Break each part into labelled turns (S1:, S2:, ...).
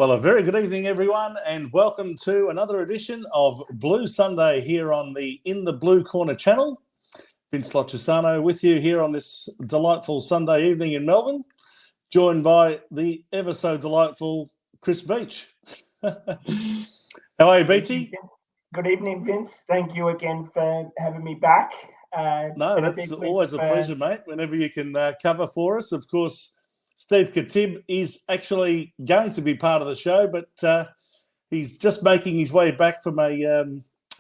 S1: Well, a very good evening, everyone, and welcome to another edition of Blue Sunday here on the In the Blue Corner channel. Vince Loccisano with you here on this delightful Sunday evening in Melbourne, joined by the ever so delightful Chris Beach. How are you, Beachy?
S2: Good evening, Vince. Thank you again for having me back.
S1: No, that's always a pleasure, mate, whenever you can cover for us. Of course, Steve Katib is actually going to be part of the show, but he's just making his way back from a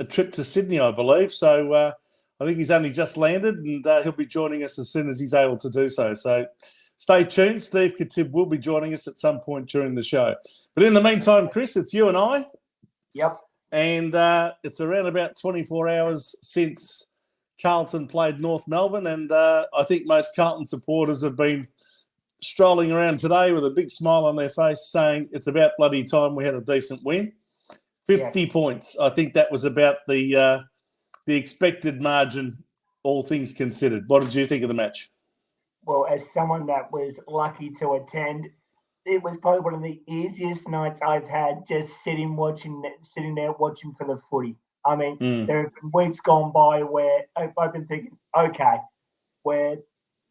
S1: trip to Sydney, I believe. So I think he's only just landed, and he'll be joining us as soon as he's able to do so. So stay tuned. Steve Katib will be joining us at some point during the show. But in the meantime, Chris, it's you and I.
S2: Yep.
S1: And it's around about 24 hours since Carlton played North Melbourne, and I think most Carlton supporters have been strolling around today with a big smile on their face saying it's about bloody time we had a decent win. 50 points. I think that was about the expected margin, all things considered. What did you think of the match?
S2: Well, as someone that was lucky to attend, it was probably one of the easiest nights I've had just sitting there watching for the footy. I mean, there have been weeks gone by where I've been thinking, okay, we're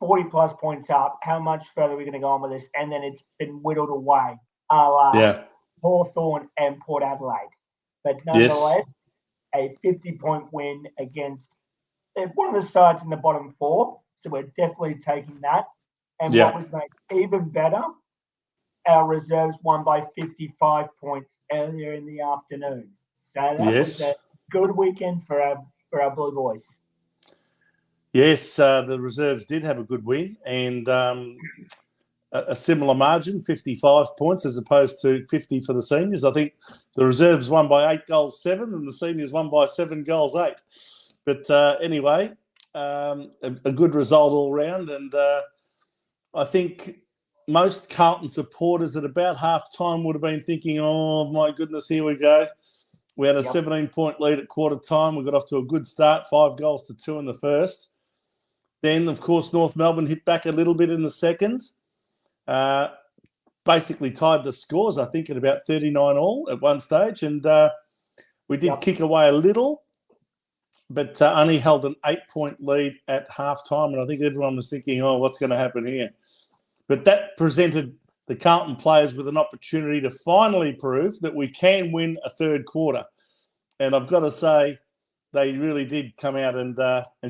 S2: 40-plus points up. How much further are we going to go on with this? And then it's been whittled away, Hawthorn and Port Adelaide. But nonetheless, a 50-point win against one of the sides in the bottom four. So we're definitely taking that. And what was made even better, our reserves won by 55 points earlier in the afternoon. So that was a good weekend for our Blue Boys.
S1: Yes, the reserves did have a good win, and a similar margin, 55 points as opposed to 50 for the seniors. I think the reserves won by 8-7, and the seniors won by 7-8. But anyway, a good result all round, and I think most Carlton supporters at about half-time would have been thinking, oh, my goodness, here we go. We had a 17-point lead at quarter time. We got off to a good start, 5-2 in the first. Then, of course, North Melbourne hit back a little bit in the second. Basically tied the scores, I think, at about 39 all at one stage. And we did kick away a little, but only held an 8-point lead at half-time. And I think everyone was thinking, oh, what's going to happen here? But that presented the Carlton players with an opportunity to finally prove that we can win a third quarter. And I've got to say, they really did come out and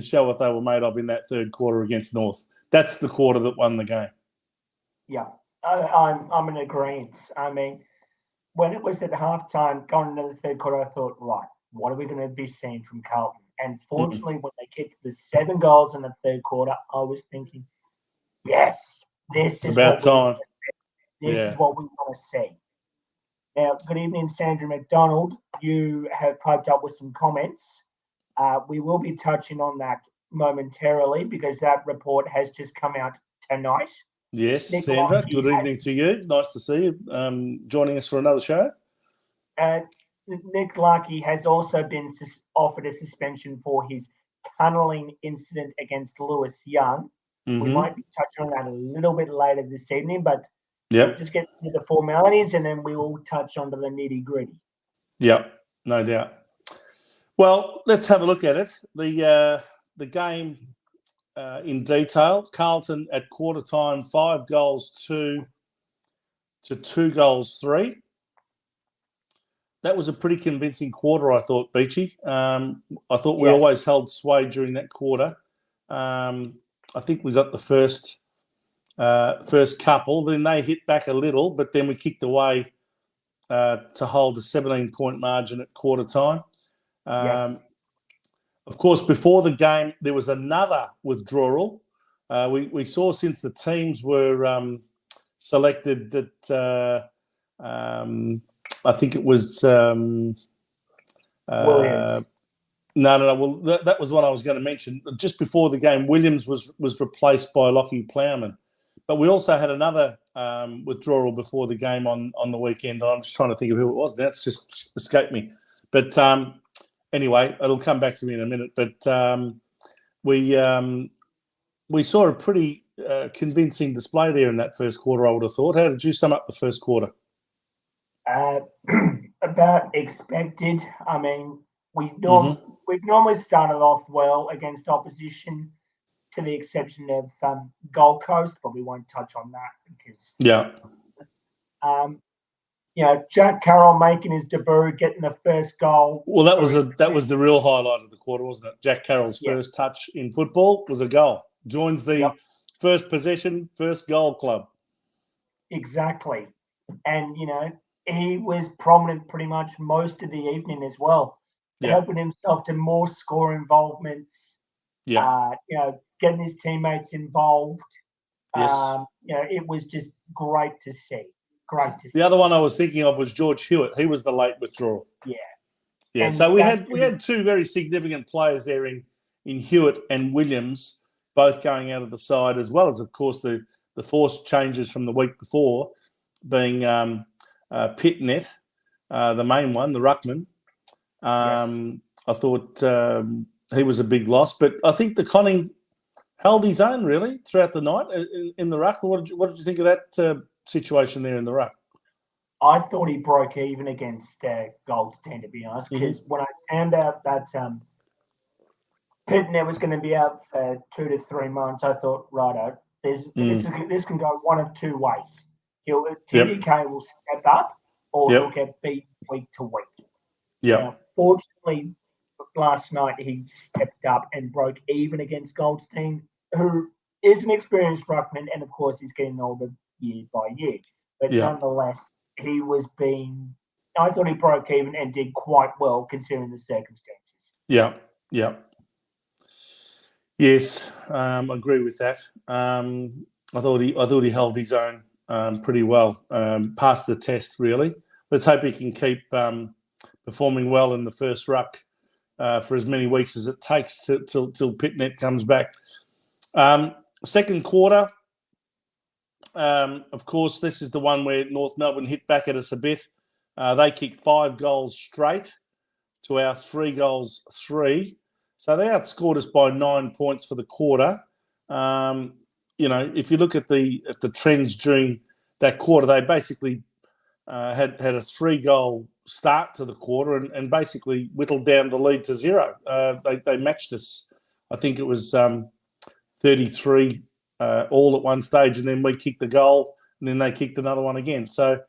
S1: show what they were made of in that third quarter against North. That's the quarter that won the game.
S2: Yeah, I'm in agreement. I mean, when it was at halftime going into the third quarter, I thought, right, what are we going to be seeing from Carlton? And fortunately, when they get to the 7 goals in the third quarter, I was thinking, yes, this is
S1: about time.
S2: This is what we want to see. Now, good evening, Sandra McDonald. You have piped up with some comments. We will be touching on that momentarily because that report has just come out tonight.
S1: Yes, Nick Sandra, Lockie good evening to you. Nice to see you joining us for another show.
S2: Nick Lockie has also been offered a suspension for his tunnelling incident against Lewis Young. We might be touching on that a little bit later this evening, but we'll just get to the formalities and then we will touch on to the nitty-gritty.
S1: Yep, no doubt. Well, let's have a look at it. The game in detail. Carlton at quarter time, 5-2 to 2-3. That was a pretty convincing quarter, I thought, Beachy. I thought we always held sway during that quarter. I think we got the first couple. Then they hit back a little, but then we kicked away to hold a 17-point margin at quarter time. Of course, before the game, there was another withdrawal. We saw since the teams were selected that I think it was
S2: Williams.
S1: No. Well, that was what I was going to mention. Just before the game, Williams was replaced by Lockie Plowman. But we also had another withdrawal before the game on the weekend. I'm just trying to think of who it was. That's just escaped me. But anyway, it'll come back to me in a minute. But we saw a pretty convincing display there in that first quarter, I would have thought. How did you sum up the first quarter?
S2: About expected. I mean, we've normally started off well against opposition, to the exception of Gold Coast, but we won't touch on that because Jack Carroll making his debut, getting the first goal.
S1: Well, that was the real highlight of the quarter, wasn't it? Jack Carroll's first touch in football was a goal. Joins the first possession, first goal club.
S2: Exactly, and he was prominent pretty much most of the evening as well, helping himself to more score involvements. Getting his teammates involved.
S1: Yes.
S2: It was just great to see.
S1: The other one I was thinking of was George Hewitt. He was the late withdrawal. Yeah. And so we had two very significant players there in Hewitt and Williams, both going out of the side, as well as, of course, the forced changes from the week before, being Pitnet, the main one, the ruckman. I thought he was a big loss, but I think the Conning held his own really throughout the night in the ruck. What did you think of that situation there in the ruck?
S2: I thought he broke even against Goldstein, to be honest, because when I found out that Pitnet was going to be out for 2 to 3 months, I thought, righto, this can go one of two ways. TDK will step up, or he'll get beat week to week.
S1: Yeah.
S2: Fortunately, last night he stepped up and broke even against Goldstein, who is an experienced ruckman, and of course he's getting older year by year. But nonetheless, I thought he broke even and did quite well considering the circumstances.
S1: Yeah. Yes, I agree with that. I thought he held his own pretty well, passed the test really. Let's hope he can keep performing well in the first ruck for as many weeks as it takes till Pitnet comes back. Second quarter, of course, this is the one where North Melbourne hit back at us a bit. They kicked 5 goals straight to our 3 goals 3. So they outscored us by 9 points for the quarter. If you look at the trends during that quarter, they basically had a 3-goal start to the quarter and basically whittled down the lead to 0. They matched us. I think it was 33 all at one stage, and then we kicked the goal, and then they kicked another one again. So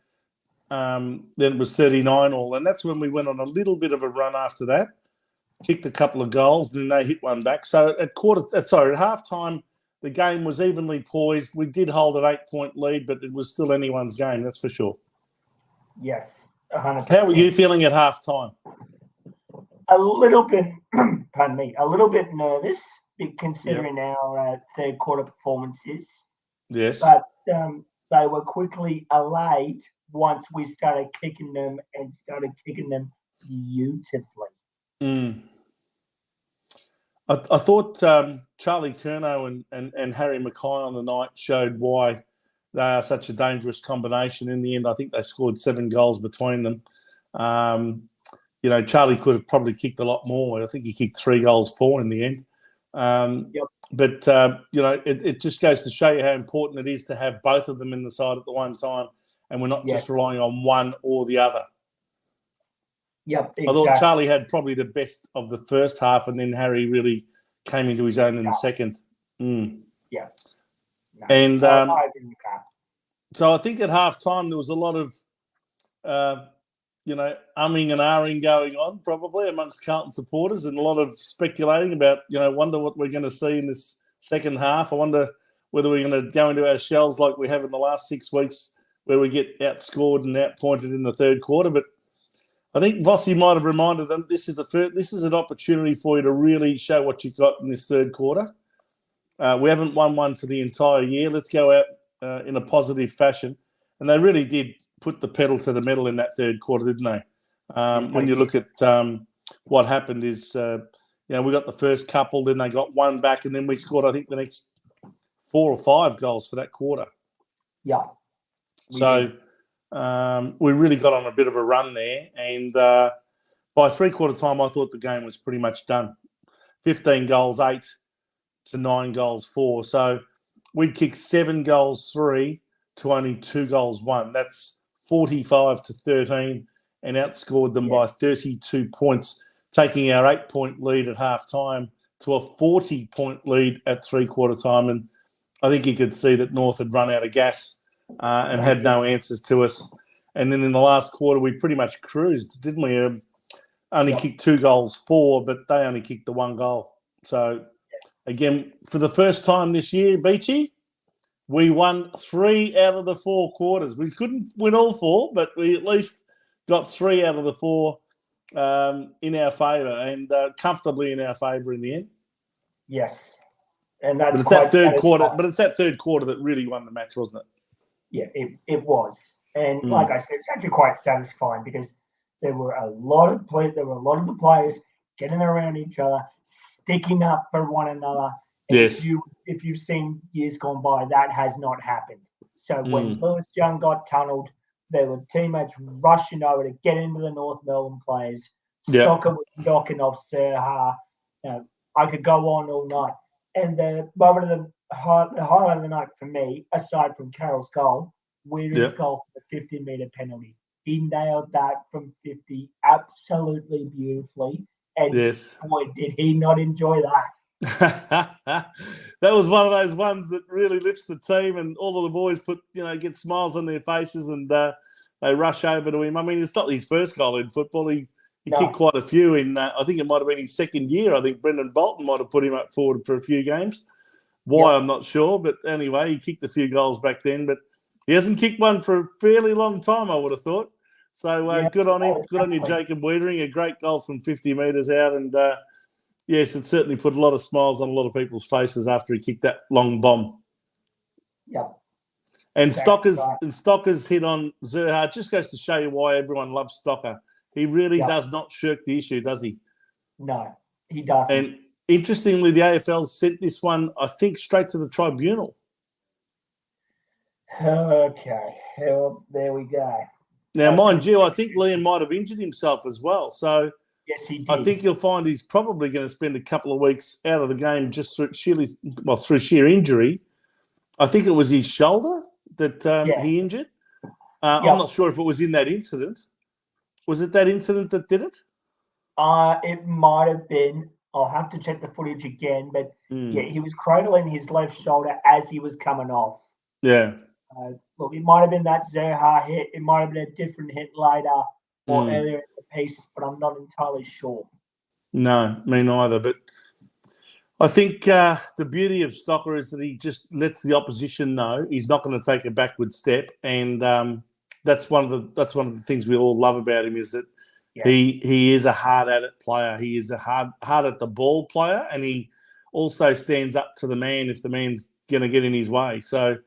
S1: then it was 39 all, and that's when we went on a little bit of a run after that. Kicked a couple of goals, then they hit one back. So at halftime, the game was evenly poised. We did hold an 8-point lead, but it was still anyone's game, that's for sure.
S2: Yes, 100%.
S1: How were you feeling at halftime?
S2: A little bit, a little bit nervous, considering our third quarter performances.
S1: Yes.
S2: But they were quickly allayed once we started kicking them and started kicking them beautifully.
S1: I thought Charlie Curnow and Harry Mackay on the night showed why they are such a dangerous combination. In the end, I think they scored 7 goals between them. Charlie could have probably kicked a lot more. I think he kicked 3 goals 4 in the end. But, it just goes to show you how important it is to have both of them in the side at the one time, and we're not just relying on one or the other.
S2: Yep, exactly.
S1: I thought Charlie had probably the best of the first half, and then Harry really came into his own in the second.
S2: Yeah. No,
S1: and so I think at halftime there was a lot of, umming and ahhing going on probably amongst Carlton supporters, and a lot of speculating about, wonder what we're going to see in this second half. I wonder whether we're going to go into our shells like we have in the last 6 weeks, where we get outscored and outpointed in the third quarter. But I think Vossi might have reminded them this is an opportunity for you to really show what you've got in this third quarter. We haven't won one for the entire year. Let's go out in a positive fashion. And they really did put the pedal to the metal in that third quarter, didn't they? When you look at what happened is, we got the first couple, then they got one back, and then we scored, I think, the next 4 or 5 goals for that quarter.
S2: Yeah.
S1: We really got on a bit of a run there, and by 3/4 time, I thought the game was pretty much done. 15 goals, 8 to 9 goals, 4. So we kicked 7 goals, 3 to only 2 goals, 1. That's 45-13 and outscored them by 32 points, taking our 8-point lead at half-time to a 40-point lead at three-quarter time. And I think you could see that North had run out of gas and had no answers to us. And then in the last quarter, we pretty much cruised, didn't we? Only kicked 2 goals for, but they only kicked the 1 goal. So, again, for the first time this year, Beachy, we won 3 out of the 4 quarters. We couldn't win all 4, but we at least got 3 out of the 4 in our favour and comfortably in our favour in the end.
S2: Yes. And that's
S1: but it's that third quarter. But it's that third quarter that really won the match, wasn't it?
S2: Yeah, it was. And like I said, it's actually quite satisfying because there were a lot of the players getting around each other, sticking up for one another. And
S1: yes.
S2: If you've seen years gone by, that has not happened. So when Lewis Young got tunnelled, there were teammates rushing over to get into the North Melbourne players. Stocker was knocking off Serha. I could go on all night. And the moment of the highlight of the night for me, aside from Carroll's goal, Weird's goal for the 50-metre penalty. He nailed that from 50 absolutely beautifully. And boy, did he not enjoy that.
S1: That was one of those ones that really lifts the team, and all of the boys get smiles on their faces, and they rush over to him. I mean, it's not his first goal in football. He kicked quite a few in, I think it might have been his second year. I think Brendan Bolton might have put him up forward for a few games. Why, I'm not sure. But anyway, he kicked a few goals back then. But he hasn't kicked one for a fairly long time, I would have thought. So good on him. Good on you, Jacob Wiedering. A great goal from 50 metres out. And, yes, it certainly put a lot of smiles on a lot of people's faces after he kicked that long bomb.
S2: Yep.
S1: And Stocker's hit on Zerha. Just goes to show you why everyone loves Stocker. He really does not shirk the issue, does he?
S2: No, he doesn't.
S1: And interestingly, the AFL sent this one, I think, straight to the tribunal.
S2: Okay. Well, there we go.
S1: Now, mind you, I think Liam might have injured himself as well. So
S2: yes, he did.
S1: I think you'll find he's probably going to spend a couple of weeks out of the game just through sheer injury. I think it was his shoulder that he injured. I'm not sure if it was in that incident. Was it that incident that did it?
S2: It might have been. I'll have to check the footage again. But, he was cradling his left shoulder as he was coming off.
S1: Yeah.
S2: Look, it might have been that Zerha hit. It might have been a different hit later or earlier in the piece, but I'm not entirely sure.
S1: No, me neither. But I think the beauty of Stocker is that he just lets the opposition know he's not going to take a backward step, and that's one of the things we all love about him is that he is a hard at it player. He is a hard at the ball player, and he also stands up to the man if the man's going to get in his way. So,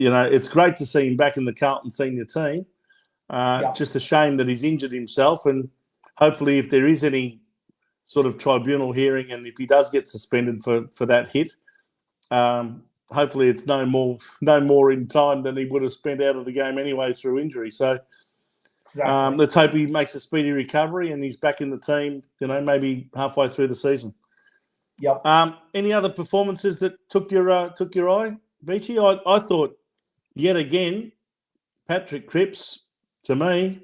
S1: it's great to see him back in the Carlton senior team. Just a shame that he's injured himself, and hopefully, if there is any sort of tribunal hearing, and if he does get suspended for that hit, hopefully it's no more in time than he would have spent out of the game anyway through injury. So let's hope he makes a speedy recovery and he's back in the team, maybe halfway through the season.
S2: Yep.
S1: Any other performances that took your eye, Beachy? I thought yet again, Patrick Cripps, to me,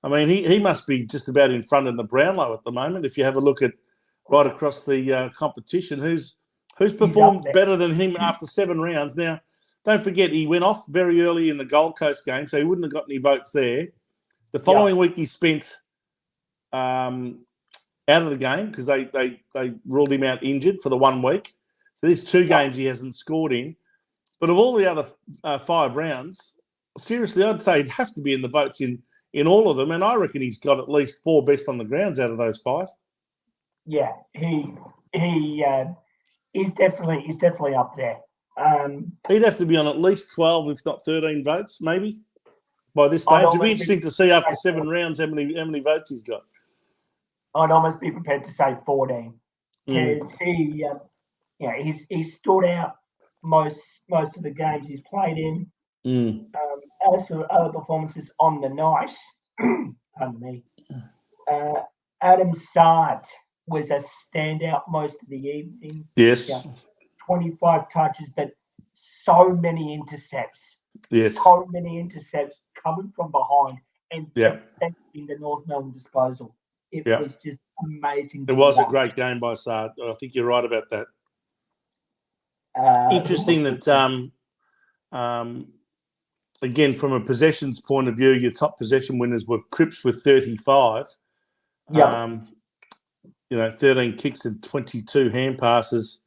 S1: I mean, he must be just about in front in the Brownlow at the moment. If you have a look at right across the competition, who's performed better than him after 7 rounds? Now, don't forget, he went off very early in the Gold Coast game, so he wouldn't have got any votes there. The following week, he spent out of the game because they ruled him out injured for the 1 week. So there's 2 games he hasn't scored in. But of all the other 5 rounds, seriously, I'd say he'd have to be in the votes in all of them, and I reckon he's got at least 4 best on the grounds out of those 5.
S2: Yeah, he's definitely up there.
S1: He'd have to be on at least 12, if not 13 votes, maybe by this stage. It'd be interesting to see after 7 rounds how many votes he's got.
S2: I'd almost be prepared to say 14 because he's stood out most of the games he's played in. As for other performances on the night, pardon me, Adam Sard was a standout most of the evening.
S1: Yes.
S2: 25 touches, but so many intercepts. so many intercepts coming from behind and affecting the North Melbourne disposal. It was just amazing.
S1: It was a great game by Saad. I think you're right about that. Interesting that, again, from a possessions point of view, your top possession winners were Cripps with 35. 13 kicks and 22 hand passes.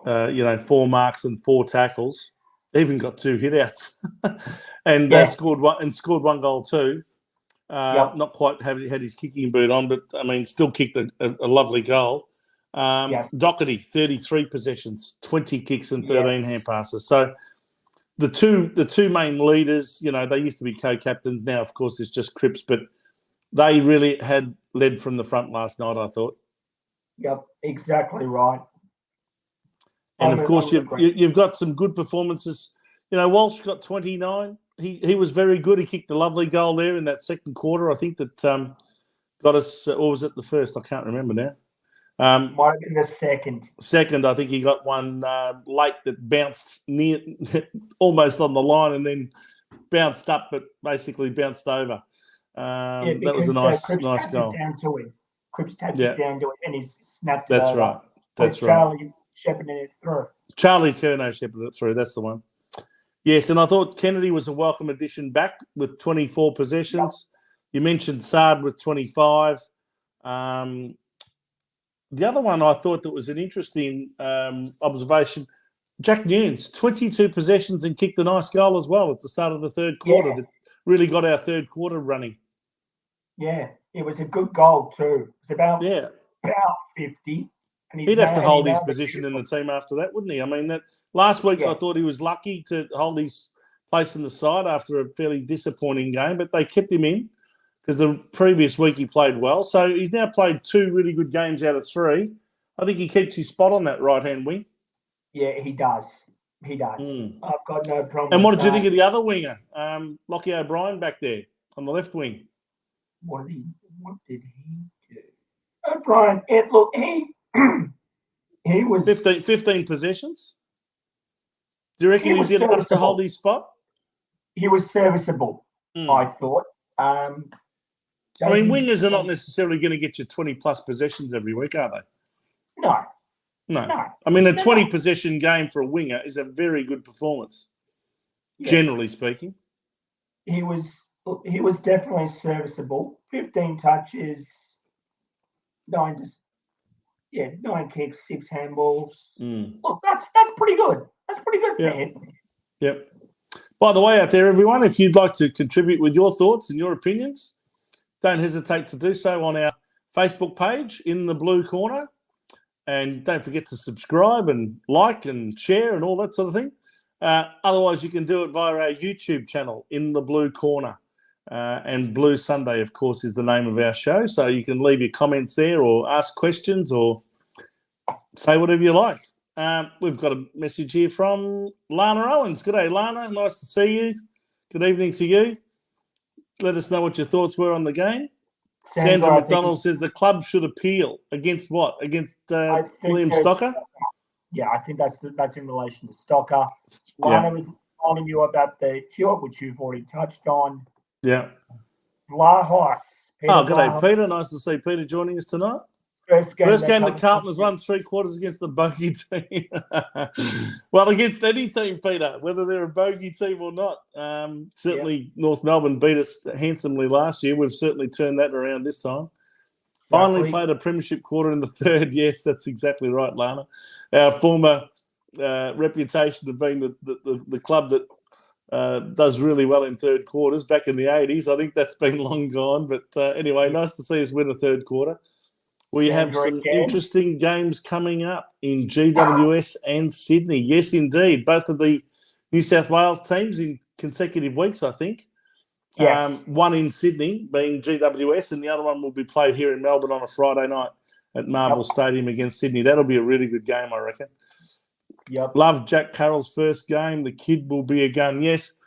S1: 4 marks and 4 tackles. Even got 2 hit-outs, and scored one goal too. Not quite had his kicking boot on, but I mean, still kicked a lovely goal. Doherty, 33 possessions, 20 kicks and 13 hand passes. So the two main leaders, they used to be co-captains. Now, of course, it's just Cripps, but they really had led from the front last night, I thought.
S2: Yep, exactly right.
S1: And of course, you've got some good performances. Walsh got 29. He was very good. He kicked a lovely goal there in that second quarter. I think that got us, or was it the first? I can't remember now.
S2: Might have been the second.
S1: Second, I think he got one late that bounced near, almost on the line, and then bounced up, but basically bounced over. That was a nice goal.
S2: Down to him. Cripps tapped it down to it, and he snapped it
S1: That's
S2: over.
S1: right. That's right.
S2: Charlie shepherded it through.
S1: Charlie Curnow shepherded it through. That's the one. Yes, and I thought Kennedy was a welcome addition back with 24 possessions. You mentioned Saad with 25. The other one I thought that was an interesting observation, Jack Nunes, 22 possessions and kicked a nice goal as well at the start of the third quarter. That really got our third quarter running. Yeah,
S2: it was a good goal too. It was about 50. And
S1: he'd have to hold his position in the team after that, wouldn't he? I mean, that last week I thought he was lucky to hold his place in the side after a fairly disappointing game, but they kept him in because the previous week he played well. So he's now played 2 really good games out of 3. I think he keeps his spot on that right-hand wing.
S2: Yeah, he does. He does. I've got no problem.
S1: And what did you think of the other winger, Lockie O'Brien back there on the left wing?
S2: What did he do? O'Brien, he was
S1: 15 possessions. Do you reckon he did enough to hold his spot?
S2: He was serviceable, I thought.
S1: I mean, wingers are not necessarily going to get you 20-plus possessions every week, are they? No. I mean, a 20-possession game for a winger is a very good performance, generally speaking.
S2: He was definitely serviceable. 15 touches, 9 kicks, 6 handballs. Look, that's pretty good. That's pretty good for him.
S1: Yep. By the way, out there, everyone, if you'd like to contribute with your thoughts and your opinions, don't hesitate to do so on our Facebook page in the blue corner. And don't forget to subscribe and like and share and all that sort of thing. Otherwise, you can do it via our YouTube channel in the blue corner. And Blue Sunday, of course, is the name of our show. So you can leave your comments there or ask questions or say whatever you like. We've got a message here from Lana Owens. Good day, Lana. Nice to see you. Good evening to you. Let us know what your thoughts were on the game. Sandra McDonald says the club should appeal. Against what? Against William Stocker?
S2: Yeah, I think that's in relation to Stocker. Lana was telling you about the cure, which you've already touched on.
S1: Yeah.
S2: Vlahos.
S1: Good day, Peter. Nice to see Peter joining us tonight.
S2: First game
S1: that Carlton has won 3 quarters against the bogey team. Well, against any team, Peter, whether they're a bogey team or not. Certainly, North Melbourne beat us handsomely last year. We've certainly turned that around this time. Finally played a premiership quarter in the third. Yes, that's exactly right, Lana. Our former reputation of being the club that does really well in third quarters back in the 80s. I think that's been long gone. But anyway, nice to see us win a third quarter. We have some interesting games coming up in GWS and Sydney. Yes, indeed. Both of the New South Wales teams in consecutive weeks, I think.
S2: Yes.
S1: One in Sydney being GWS, and the other one will be played here in Melbourne on a Friday night at Marvel Stadium against Sydney. That'll be a really good game, I reckon.
S2: Yep.
S1: Love Jack Carroll's first game. The kid will be a gun. Yes.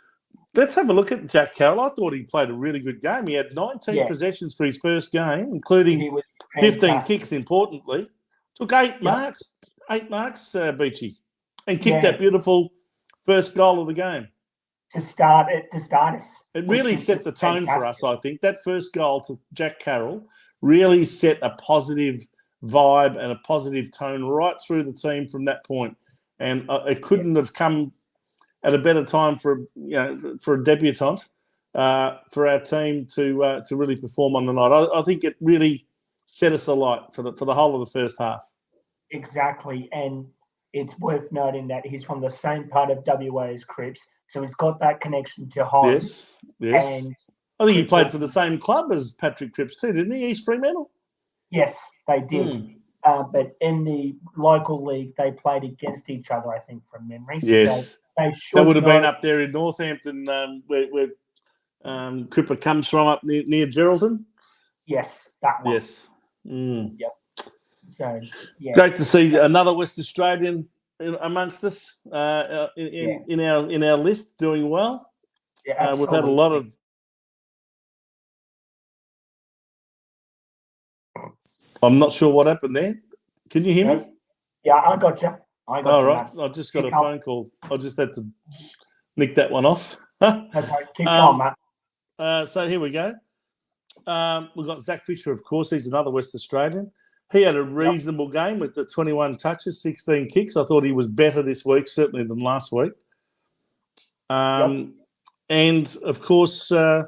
S1: Let's have a look at Jack Carroll. I thought he played a really good game. He had 19 possessions for his first game, including 15 kicks, importantly. Took 8 marks. 8 marks, Beachy. And kicked that beautiful first goal of the game.
S2: to start us.
S1: It really set the tone for us, I think. That first goal to Jack Carroll really set a positive vibe and a positive tone right through the team from that point. And it couldn't have come at a better time for a debutant for our team to really perform on the night. I think it really set us alight for the whole of the first half.
S2: Exactly, and it's worth noting that he's from the same part of WA as Cripps, so he's got that connection to home.
S1: Yes. And I think he played for the same club as Patrick Cripps too, didn't he? East Fremantle?
S2: Yes, they did. But in the local league, they played against each other, I think, from memory.
S1: Yes.
S2: So
S1: that would have been up there in Northampton, where Cripper comes from, up near Geraldton.
S2: Yes, that one.
S1: Yes.
S2: Yep. So, yeah.
S1: Great to see another West Australian amongst us in our list doing well.
S2: Yeah,
S1: we've had a lot of. I'm not sure what happened there. Can you hear me?
S2: Yeah, I got you.
S1: All right. I just got a phone call. I just had to nick that one off.
S2: That's right. Keep going, Matt.
S1: So here we go. We've got Zach Fisher, of course. He's another West Australian. He had a reasonable game with the 21 touches, 16 kicks. I thought he was better this week, certainly than last week. And, of course, I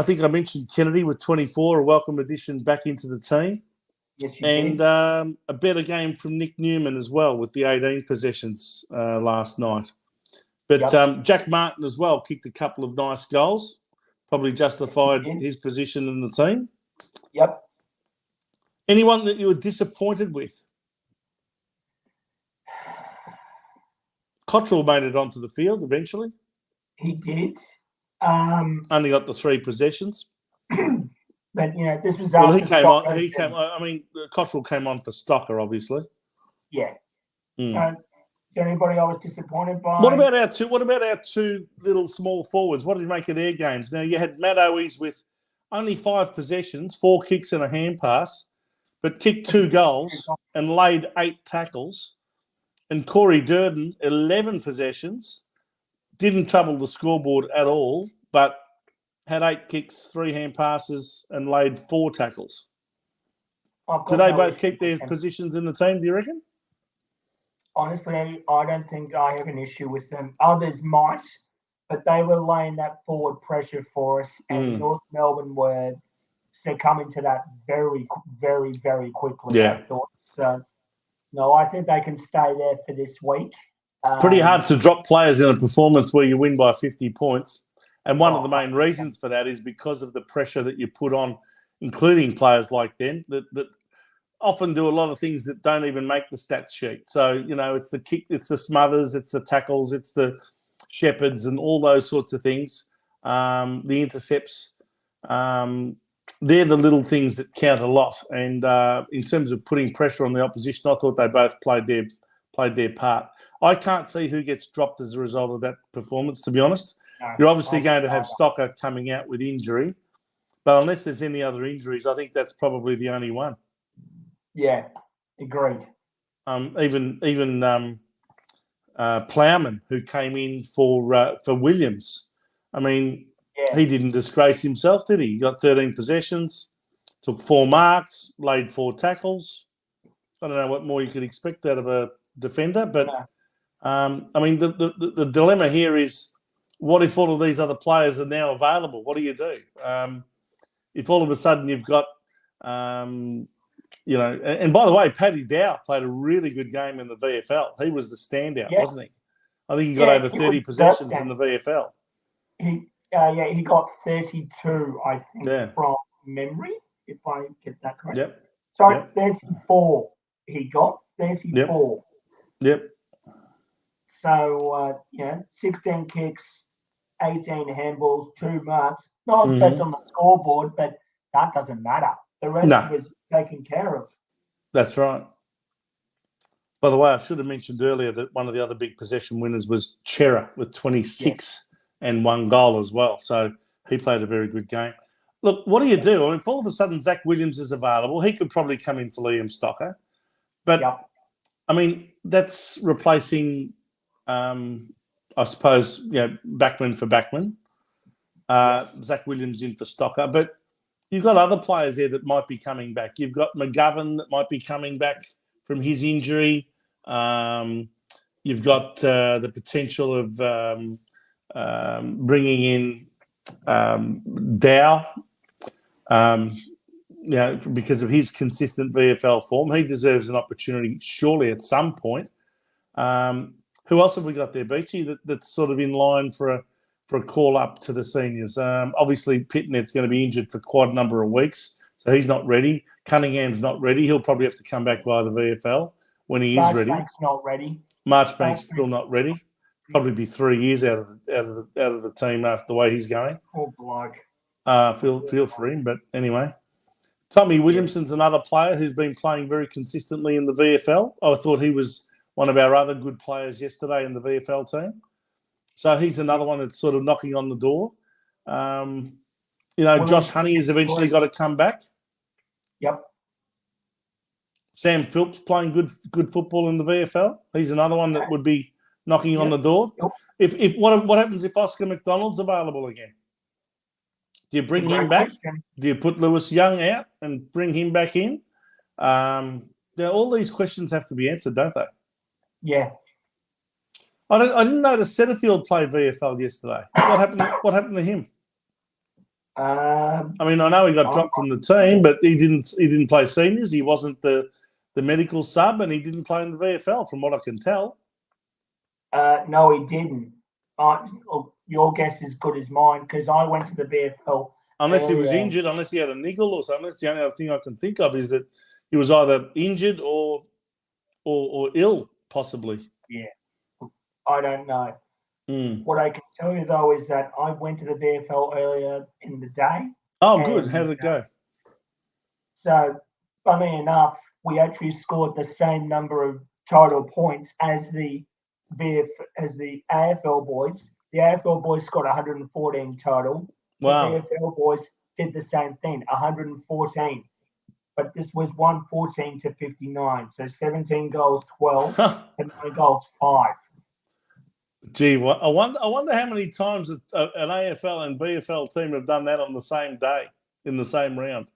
S1: think I mentioned Kennedy with 24, a welcome addition back into the team.
S2: Yes, you
S1: and
S2: did.
S1: A better game from Nick Newman as well with the 18 possessions last night. But Jack Martin as well kicked a couple of nice goals, probably justified his position in the team.
S2: Yep.
S1: Anyone that you were disappointed with? Cottrell made it onto the field eventually.
S2: He did.
S1: Only got the 3 possessions.
S2: But, this was
S1: after Cottrell came on for Stocker, obviously.
S2: Yeah. Is there anybody I was disappointed by?
S1: What about our two little small forwards? What did you make of their games? Now, you had Matt Owies with only 5 possessions, 4 kicks and a hand pass, but kicked 2 goals and laid 8 tackles. And Corey Durden, 11 possessions, didn't trouble the scoreboard at all, but had 8 kicks, 3 hand passes, and laid 4 tackles. Do they both keep their positions in the team, do you reckon?
S2: Honestly, I don't think I have an issue with them. Others might, but they were laying that forward pressure for us, and North Melbourne were succumbing to that very, very, very quickly, I thought. So, no, I think they can stay there for this week.
S1: Pretty hard to drop players in a performance where you win by 50 points. And one of the main reasons for that is because of the pressure that you put on, including players like them, that often do a lot of things that don't even make the stats sheet. So, it's the kick, it's the smothers, it's the tackles, it's the shepherds and all those sorts of things, the intercepts. They're the little things that count a lot. And in terms of putting pressure on the opposition, I thought they both played their part. I can't see who gets dropped as a result of that performance, to be honest. No, you're obviously going to have Stocker coming out with injury, but unless there's any other injuries, I think that's probably the only one.
S2: Yeah, agreed.
S1: Even Plowman, who came in for Williams, he didn't disgrace himself, did he? He got 13 possessions, took 4 marks, laid 4 tackles. I don't know what more you could expect out of a defender, but the dilemma here is, what if all of these other players are now available? What do you do? If all of a sudden you've got, and by the way, Paddy Dow played a really good game in the VFL. He was the standout, wasn't he? I think he got over 30 possessions in the VFL.
S2: He got 32, I think, from memory, if I get that correct.
S1: Yep.
S2: Sorry, 34 he got, 34.
S1: Yep.
S2: So, 16 kicks, 18 handballs, 2 marks. Not effect on the scoreboard, but that doesn't matter. The rest was taken care of.
S1: That's right. By the way, I should have mentioned earlier that one of the other big possession winners was Chera with 26 and 1 goal as well. So he played a very good game. Look, what do you do? If all of a sudden Zach Williams is available, he could probably come in for Liam Stocker. But, that's replacing I suppose, backman for backman. Zach Williams in for Stocker. But you've got other players there that might be coming back. You've got McGovern that might be coming back from his injury. You've got the potential of bringing in Dow, because of his consistent VFL form. He deserves an opportunity surely at some point. Who else have we got there, Beachy, that's sort of in line for a call up to the seniors? Obviously, Pitnet's going to be injured for quite a number of weeks, so he's not ready. Cunningham's not ready. He'll probably have to come back via the VFL when he is ready.
S2: Marchbank's not ready.
S1: Marchbank's still not ready. Probably be 3 years out of the team after the way he's going.
S2: Poor bloke.
S1: Feel for him, but anyway. Tommy Williamson's another player who's been playing very consistently in the VFL. I thought he was one of our other good players yesterday in the VFL team. So he's another one that's sort of knocking on the door. Josh Honey has eventually got to come back.
S2: Yep.
S1: Sam Phillips playing good football in the VFL. He's another one that would be knocking on the door. Yep. If what happens if Oscar McDonald's available again? Do you bring him back? Do you put Lewis Young out and bring him back in? All these questions have to be answered, don't they?
S2: Yeah.
S1: I didn't notice Setterfield played VFL yesterday. What happened to him? I know he got dropped from the team, but he didn't play seniors. He wasn't the medical sub, and he didn't play in the VFL, from what I can tell.
S2: No, he didn't. Your guess is good as mine, because I went to the VFL.
S1: Unless he was injured, unless he had a niggle or something. That's the only other thing I can think of, is that he was either injured or ill, possibly.
S2: Yeah, I don't know. What I can tell you, though, is that I went to the VFL earlier in the day.
S1: Oh, good. How did it go?
S2: So, funny enough, we actually scored the same number of total points as the AFL boys. The AFL boys scored 114 total.
S1: Wow.
S2: The AFL boys did the same thing, 114. But this was 114 to 59. So 17 goals, 12, and 9 goals, 5.
S1: Gee, I wonder how many times an AFL and VFL team have done that on the same day in the same round.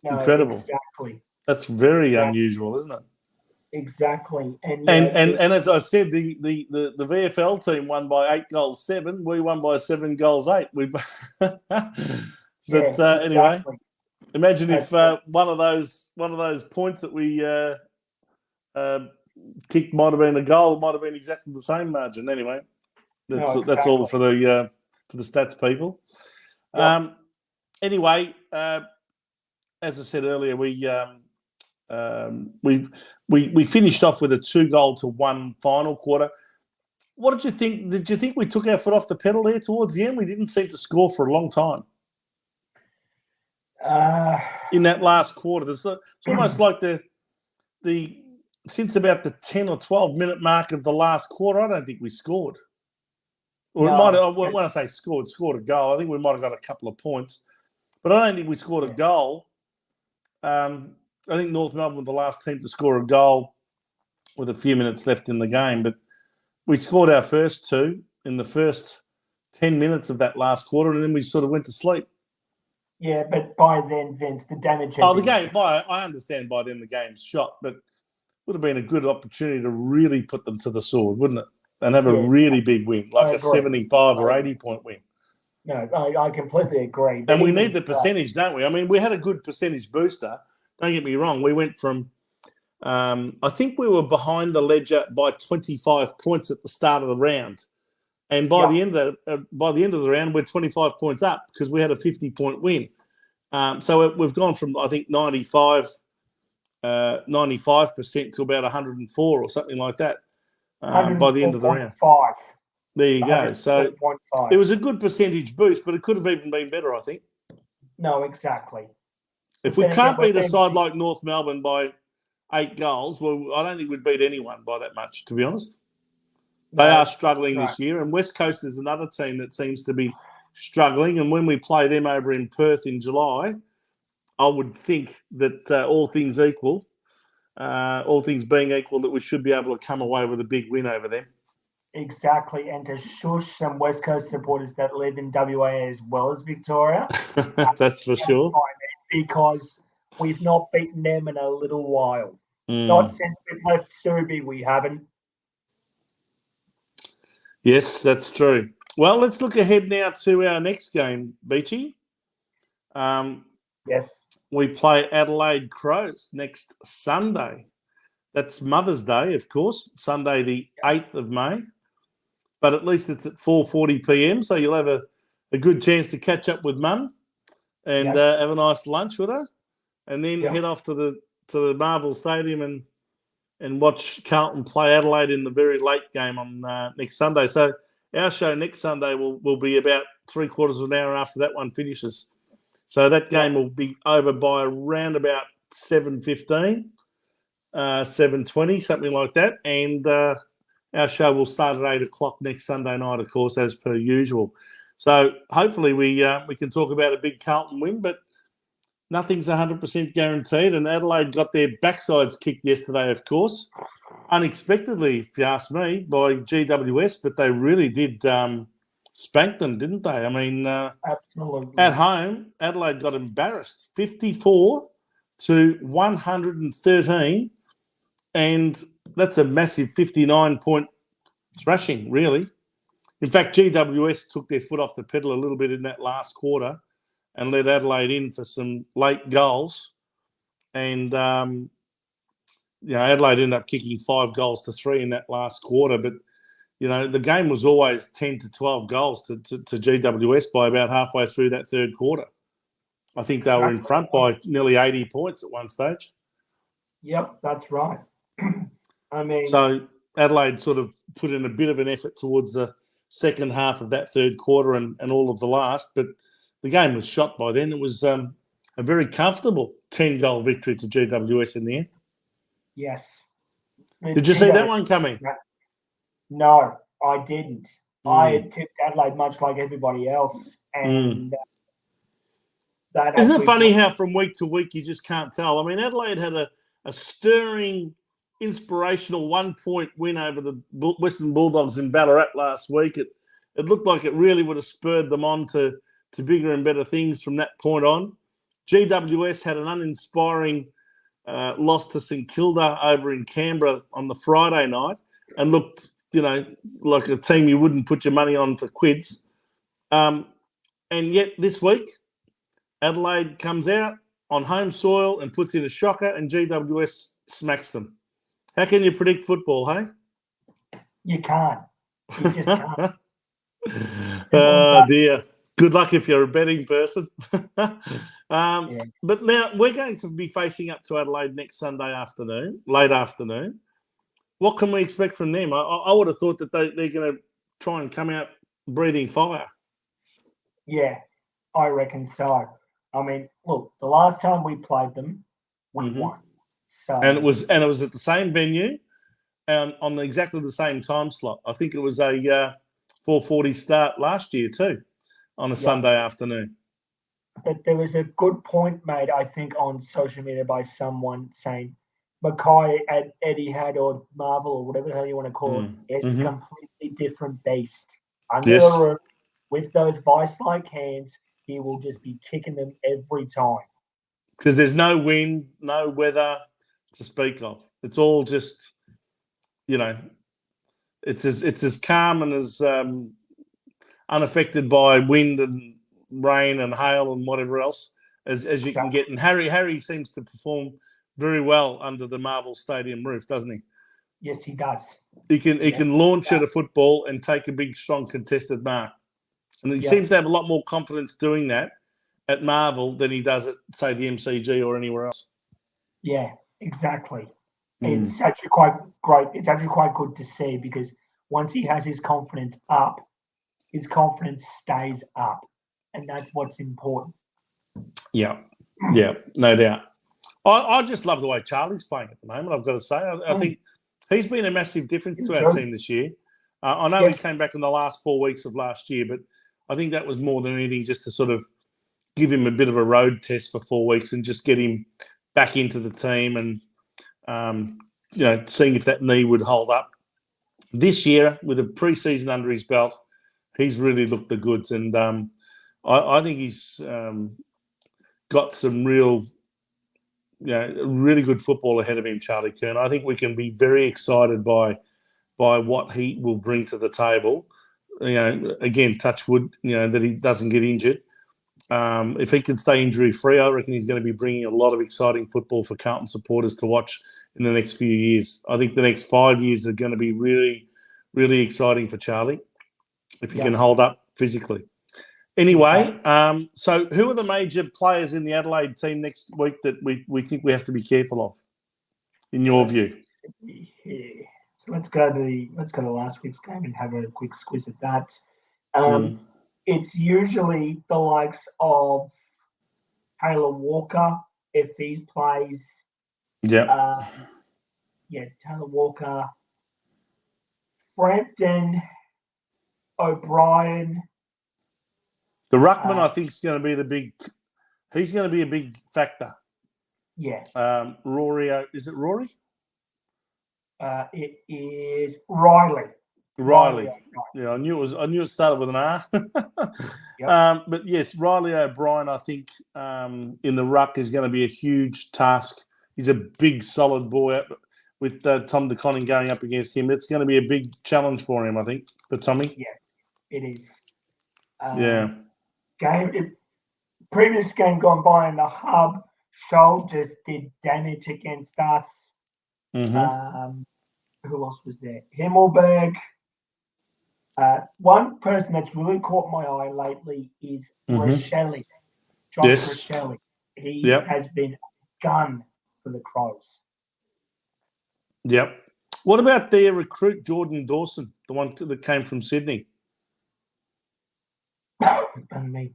S2: No,
S1: incredible.
S2: Exactly.
S1: That's very unusual, isn't it?
S2: Exactly. And
S1: as I said, the VFL team won by 8 goals 7. We won by 7 goals 8. Anyway, imagine if one of those points that we kick might have been a goal. It might have been exactly the same margin. Anyway, that's all for the stats people. Yep. Anyway, as I said earlier, we finished off with a 2-1 final quarter. What did you think? Did you think we took our foot off the pedal there towards the end? We didn't seem to score for a long time. In that last quarter, it's almost like the since about the 10 or 12 minute mark of the last quarter, I don't think we scored. Or when I say scored a goal, I think we might have got a couple of points, but I don't think we scored a goal. I think North Melbourne were the last team to score a goal with a few minutes left in the game, but we scored our first 2 in the first 10 minutes of that last quarter, and then we sort of went to sleep.
S2: Yeah, but by then, Vince, the damage
S1: I understand by then the game's shot, but would have been a good opportunity to really put them to the sword, wouldn't it? And have a really big win, like a 75 or 80 point win.
S2: No, I completely agree.
S1: And we need the percentage, don't we? I mean, we had a good percentage booster. Don't get me wrong. We went from, I think we were behind the ledger by 25 points at the start of the round, and by the end of the round, we're 25 points up because we had a 50-point win. So we've gone from, I think, 95% to about 104 or something like that by the end of the round. There you go. So it was a good percentage boost, but it could have even been better, I think.
S2: No, exactly.
S1: If we can't beat a side like North Melbourne by 8 goals, well, I don't think we'd beat anyone by that much, to be honest. They are struggling this year, and West Coast is another team that seems to be struggling. And when we play them over in Perth in July, I would think that all things being equal, that we should be able to come away with a big win over them.
S2: Exactly, and to shush some West Coast supporters that live in WA as well as Victoria.
S1: That's for sure.
S2: Because we've not beaten them in a little while.
S1: Mm.
S2: Not since we've left Subi, we haven't.
S1: Yes, that's true. Well, let's look ahead now to our next game, Beachy.
S2: Yes.
S1: We play Adelaide Crows next Sunday. That's Mother's Day, of course, Sunday the 8th of May. But at least it's at 4:40 p.m, so you'll have a good chance to catch up with Mum and have a nice lunch with her, and then head off to the Marvel Stadium and watch Carlton play Adelaide in the very late game on next Sunday. So our show next Sunday will be about 3/4 of an hour after that one finishes. So that game will be over by around about 7:15, 7:20, something like that. And our show will start at 8 o'clock next Sunday night, of course, as per usual. So hopefully we can talk about a big Carlton win, but nothing's 100% guaranteed. And Adelaide got their backsides kicked yesterday, of course, unexpectedly, if you ask me, by GWS, but they really did spank them, didn't they? I mean,
S2: absolutely.
S1: At home, Adelaide got embarrassed, 54-113, and that's a massive 59-point thrashing, really. In fact, GWS took their foot off the pedal a little bit in that last quarter and let Adelaide in for some late goals. And, Adelaide ended up kicking 5-3 in that last quarter. But, the game was always 10 to 12 goals to GWS by about halfway through that third quarter. I think they were in front by nearly 80 points at one stage.
S2: Yep, that's right.
S1: So Adelaide sort of put in a bit of an effort towards the second half of that third quarter and all of the last, but the game was shot by then. It was a very comfortable 10-goal victory to GWS in the end.
S2: Yes.
S1: Did you see that one coming?
S2: No, I didn't. I had tipped Adelaide much like everybody else. And
S1: isn't it funny how from week to week you just can't tell? I mean, Adelaide had a stirring, inspirational 1-point win over the Western Bulldogs in Ballarat last week. It looked like it really would have spurred them on to bigger and better things from that point on. GWS had an uninspiring loss to St Kilda over in Canberra on the Friday night and looked, like a team you wouldn't put your money on for quids. And yet this week, Adelaide comes out on home soil and puts in a shocker, and GWS smacks them. How can you predict football, hey?
S2: You can't. You just can't.
S1: Oh, dear. Good luck if you're a betting person. But now we're going to be facing up to Adelaide next Sunday afternoon, late afternoon. What can we expect from them? I would have thought that they're going to try and come out breathing fire.
S2: Yeah, I reckon so. I mean, look, the last time we played them, we won. So,
S1: and it was at the same venue and on exactly the same time slot. I think it was a 4:40 start last year too, on a Sunday afternoon.
S2: But there was a good point made, I think, on social media by someone saying Mackay and Etihad or Marvel or whatever the hell you want to call it is a completely different beast. Under the roof, with those vice-like hands, he will just be kicking them every time.
S1: Because there's no wind, no weather to speak of. It's all just, it's as calm and as unaffected by wind and rain and hail and whatever else as you can get. And Harry seems to perform very well under the Marvel Stadium roof, doesn't he?
S2: Yes, he does.
S1: He can launch at a football and take a big, strong contested mark. And he seems to have a lot more confidence doing that at Marvel than he does at, say, the MCG or anywhere else.
S2: Yeah, exactly. It's actually quite great. It's actually quite good to see because once he has his confidence up, his confidence stays up. And that's what's important.
S1: Yeah, no doubt. I just love the way Charlie's playing at the moment, I've got to say. I think he's been a massive difference to our team this year. I know he came back in the last 4 weeks of last year, but I think that was more than anything just to sort of give him a bit of a road test for 4 weeks and just get him back into the team and, seeing if that knee would hold up. this year, with a pre-season under his belt, he's really looked the goods. And I think he's got some really good football ahead of him, Charlie Kern. I think we can be very excited by what he will bring to the table. Again, touch wood, that he doesn't get injured. If he can stay injury-free, I reckon he's going to be bringing a lot of exciting football for Carlton supporters to watch in the next few years. I think the next 5 years are going to be really, really exciting for Charlie if he can hold up physically. Anyway, so who are the major players in the Adelaide team next week that we think we have to be careful of, in your view?
S2: So let's go to last week's game and have a quick squiz at that. It's usually the likes of Taylor Walker if he plays.
S1: Yeah.
S2: Taylor Walker, Frampton, O'Brien.
S1: The ruckman, I think, is going to be he's going to be a big factor.
S2: Yeah.
S1: Rory, is it Rory?
S2: It is Riley.
S1: Riley. Yeah, I knew it started with an R. But yes, Riley O'Brien, I think, in the ruck is going to be a huge task. He's a big, solid boy with Tom DeConning going up against him. It's going to be a big challenge for him, I think, for Tommy.
S2: Yeah, it is. Previous game gone by in the hub, Scholl just did damage against us.
S1: Mm-hmm.
S2: Who else was there? Himmelberg. One person that's really caught my eye lately is Rochelle. Josh Rochelle. He has been a gun for the Crows.
S1: Yep. What about their recruit, Jordan Dawson, the one that came from Sydney?
S2: Pardon me.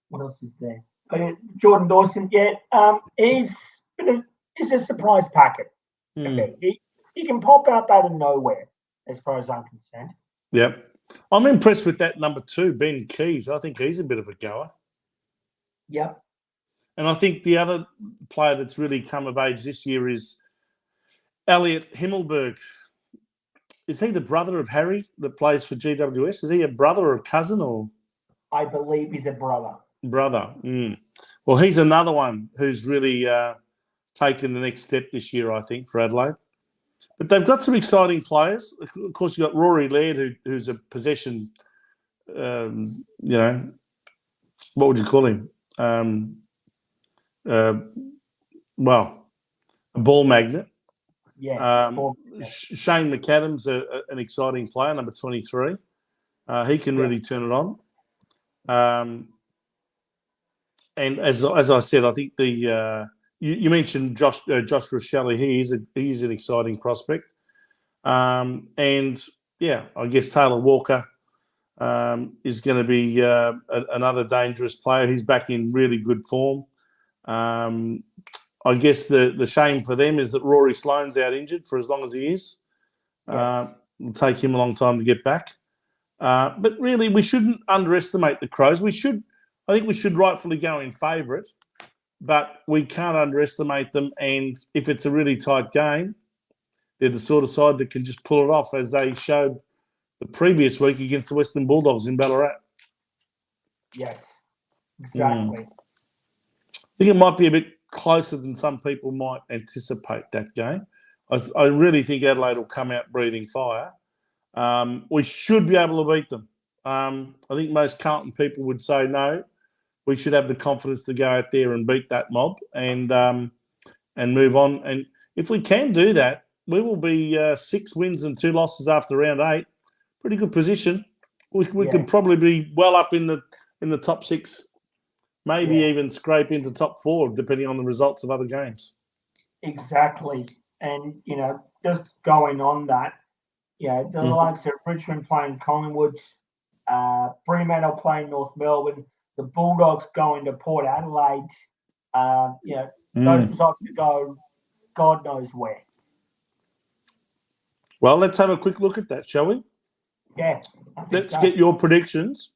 S2: What else is there? Jordan Dawson, he's a surprise packet. He can pop out out of nowhere, as far as I'm concerned.
S1: Yep. I'm impressed with that number 2, Ben Keys. I think he's a bit of a goer.
S2: Yep.
S1: And I think the other player that's really come of age this year is Elliot Himmelberg. Is he the brother of Harry that plays for GWS? Is he a brother or a cousin? Or
S2: I believe he's a brother.
S1: Brother. Well, he's another one who's really taken the next step this year, I think, for Adelaide. But they've got some exciting players. Of course, you've got Rory Laird, who's a possession, what would you call him? A ball magnet.
S2: Yeah.
S1: Shane McAdams, an exciting player, number 23. He can really turn it on. And as I said, I think you mentioned Josh Rochelle. He is an exciting prospect. And I guess Taylor Walker is going to be another dangerous player. He's back in really good form. I guess the shame for them is that Rory Sloane's out injured for as long as he is.
S2: Yes.
S1: It'll take him a long time to get back. But really, we shouldn't underestimate the Crows. I think we should rightfully go in favourite, but we can't underestimate them. And if it's a really tight game, they're the sort of side that can just pull it off, as they showed the previous week against the Western Bulldogs in Ballarat.
S2: Yes, exactly.
S1: I think it might be a bit closer than some people might anticipate that game. I really think Adelaide will come out breathing fire. We should be able to beat them. I think most Carlton people would say no. We should have the confidence to go out there and beat that mob and move on. And if we can do that, we will be 6 wins and 2 losses after round 8. Pretty good position. We could probably be well up in the top 6, maybe even scrape into top 4, depending on the results of other games.
S2: Exactly. And, just going on that, the likes of Richmond playing Collingwood, Fremantle playing North Melbourne, the Bulldogs going to Port Adelaide, those results could go God knows where.
S1: Well, let's have a quick look at that, shall we?
S2: Yeah.
S1: Let's get your predictions.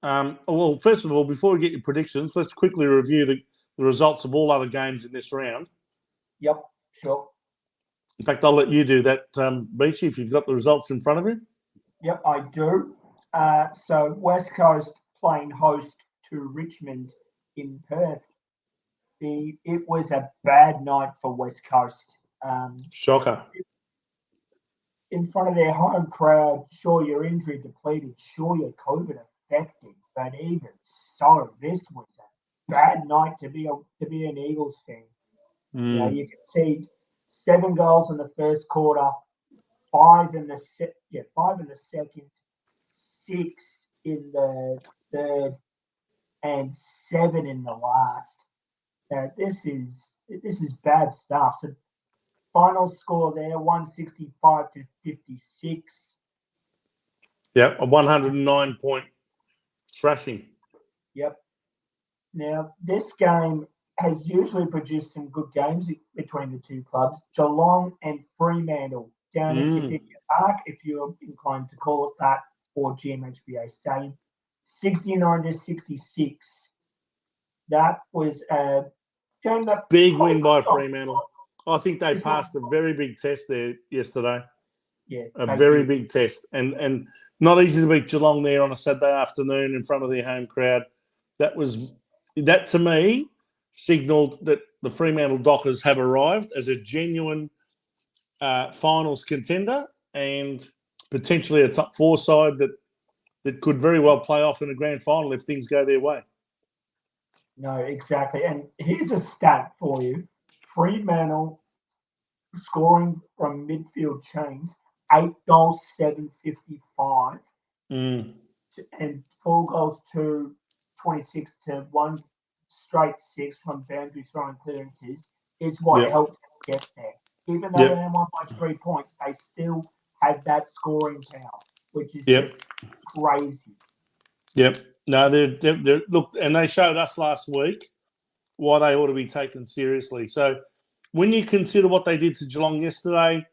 S1: Well, first of all, before we get your predictions, let's quickly review the results of all other games in this round.
S2: Yep, sure.
S1: In fact, I'll let you do that, Beachy, if you've got the results in front of you.
S2: Yep, I do. So West Coast playing host to Richmond in Perth. It was a bad night for West Coast.
S1: Shocker.
S2: In front of their home crowd, sure, you're injury depleted, sure, you're COVID affected, but even so, this was a bad night to be an Eagles fan. You know, you can see 7 goals in the first quarter, 5 in the second, 6 in the third, and 7 in the last. Now, this is bad stuff. So final score there, 165 to 56.
S1: Yep, a 109-point thrashing.
S2: Yep. Now, this game has usually produced some good games between the two clubs. Geelong and Fremantle down at Virginia Park, if you're inclined to call it that, or GMHBA Stadium, 69 to 66. That was a game that
S1: big win by Fremantle. I think they passed a very big test there yesterday.
S2: Yeah,
S1: a very big test, and not easy to beat Geelong there on a Saturday afternoon in front of their home crowd. That to me signalled that the Fremantle Dockers have arrived as a genuine finals contender and potentially a top 4 side that could very well play off in a grand final if things go their way.
S2: No, exactly. And here's a stat for you. Fremantle scoring from midfield chains, 8 goals, 755. And 4 goals to 26 to 1 straight 6 from boundary throwing clearances is what helped get there. Even though they won by 3 points, they still had that scoring power, which is just crazy.
S1: Yep. No, they're look, and they showed us last week why they ought to be taken seriously. So when you consider what they did to Geelong yesterday,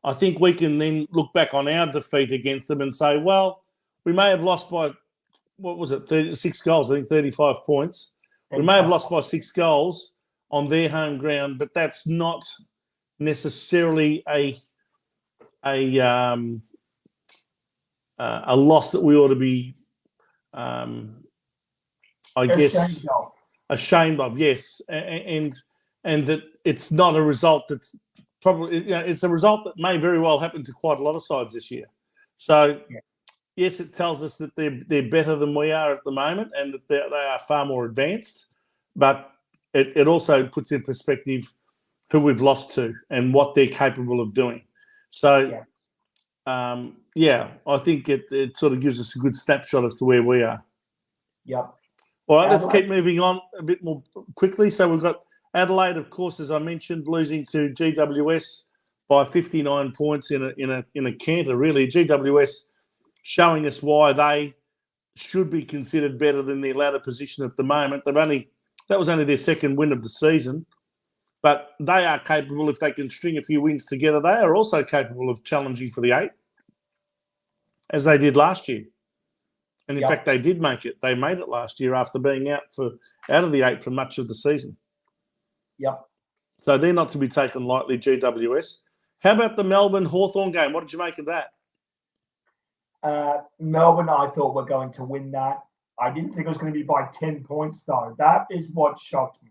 S1: I think we can then look back on our defeat against them and say, well, we may have lost by, 36 goals, I think 35 points. We may have lost by 6 goals on their home ground, but that's not necessarily a loss that we ought to be, ashamed of. Yes, and that it's not a result that's probably, it's a result that may very well happen to quite a lot of sides this year. So, yes, it tells us that they're better than we are at the moment and that they are far more advanced, but it also puts in perspective who we've lost to and what they're capable of doing. So, I think it sort of gives us a good snapshot as to where we are.
S2: Yep.
S1: All right, let's keep moving on a bit more quickly. So we've got Adelaide, of course, as I mentioned, losing to GWS by 59 points in a canter, really. GWS showing us why they should be considered better than their ladder position at the moment. That was only their second win of the season, but they are capable, if they can string a few wins together, they are also capable of challenging for the 8, as they did last year. And in fact, they did make it. They made it last year after being out of the 8 for much of the season.
S2: Yep.
S1: So they're not to be taken lightly, GWS. How about the Melbourne Hawthorn game? What did you make of that?
S2: Melbourne, I thought were going to win that. I didn't think it was going to be by 10 points, though. That is what shocked me.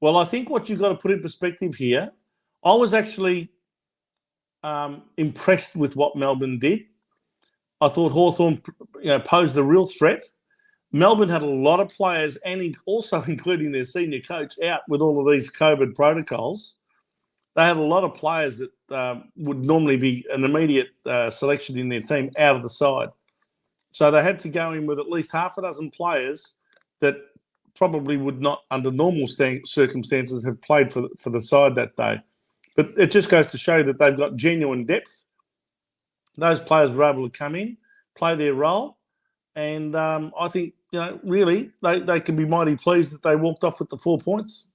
S1: Well, I think what you've got to put in perspective here, I was actually impressed with what Melbourne did. I thought Hawthorn posed a real threat. Melbourne had a lot of players, and also including their senior coach, out with all of these COVID protocols. They had a lot of players that would normally be an immediate selection in their team out of the side. So they had to go in with at least half a dozen players that probably would not, under normal circumstances, have played for the side that day. But it just goes to show that they've got genuine depth. Those players were able to come in, play their role, and I think, really, they can be mighty pleased that they walked off with the 4 points.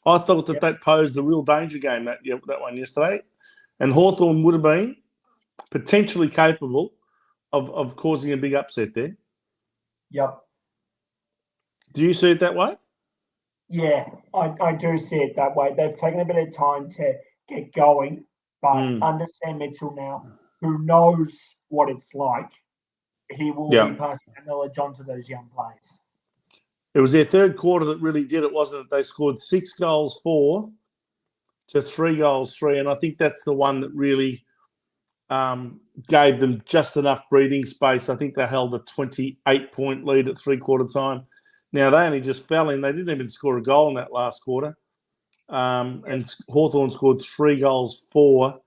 S1: I thought that posed a real danger game, that one yesterday, and Hawthorn would have been potentially capable of causing a big upset there.
S2: Yep.
S1: Do you see it that way?
S2: Yeah, I do see it that way. They've taken a bit of time to get going, but under Sam Mitchell now, who knows what it's like, he will be passing the knowledge on to those young players.
S1: It was their third quarter that really did it, wasn't it? They scored 6 goals 4 to 3 goals 3, and I think that's the one that really gave them just enough breathing space. I think they held a 28-point lead at three-quarter time. Now, they only just fell in. They didn't even score a goal in that last quarter. And Hawthorn scored 3 goals 4.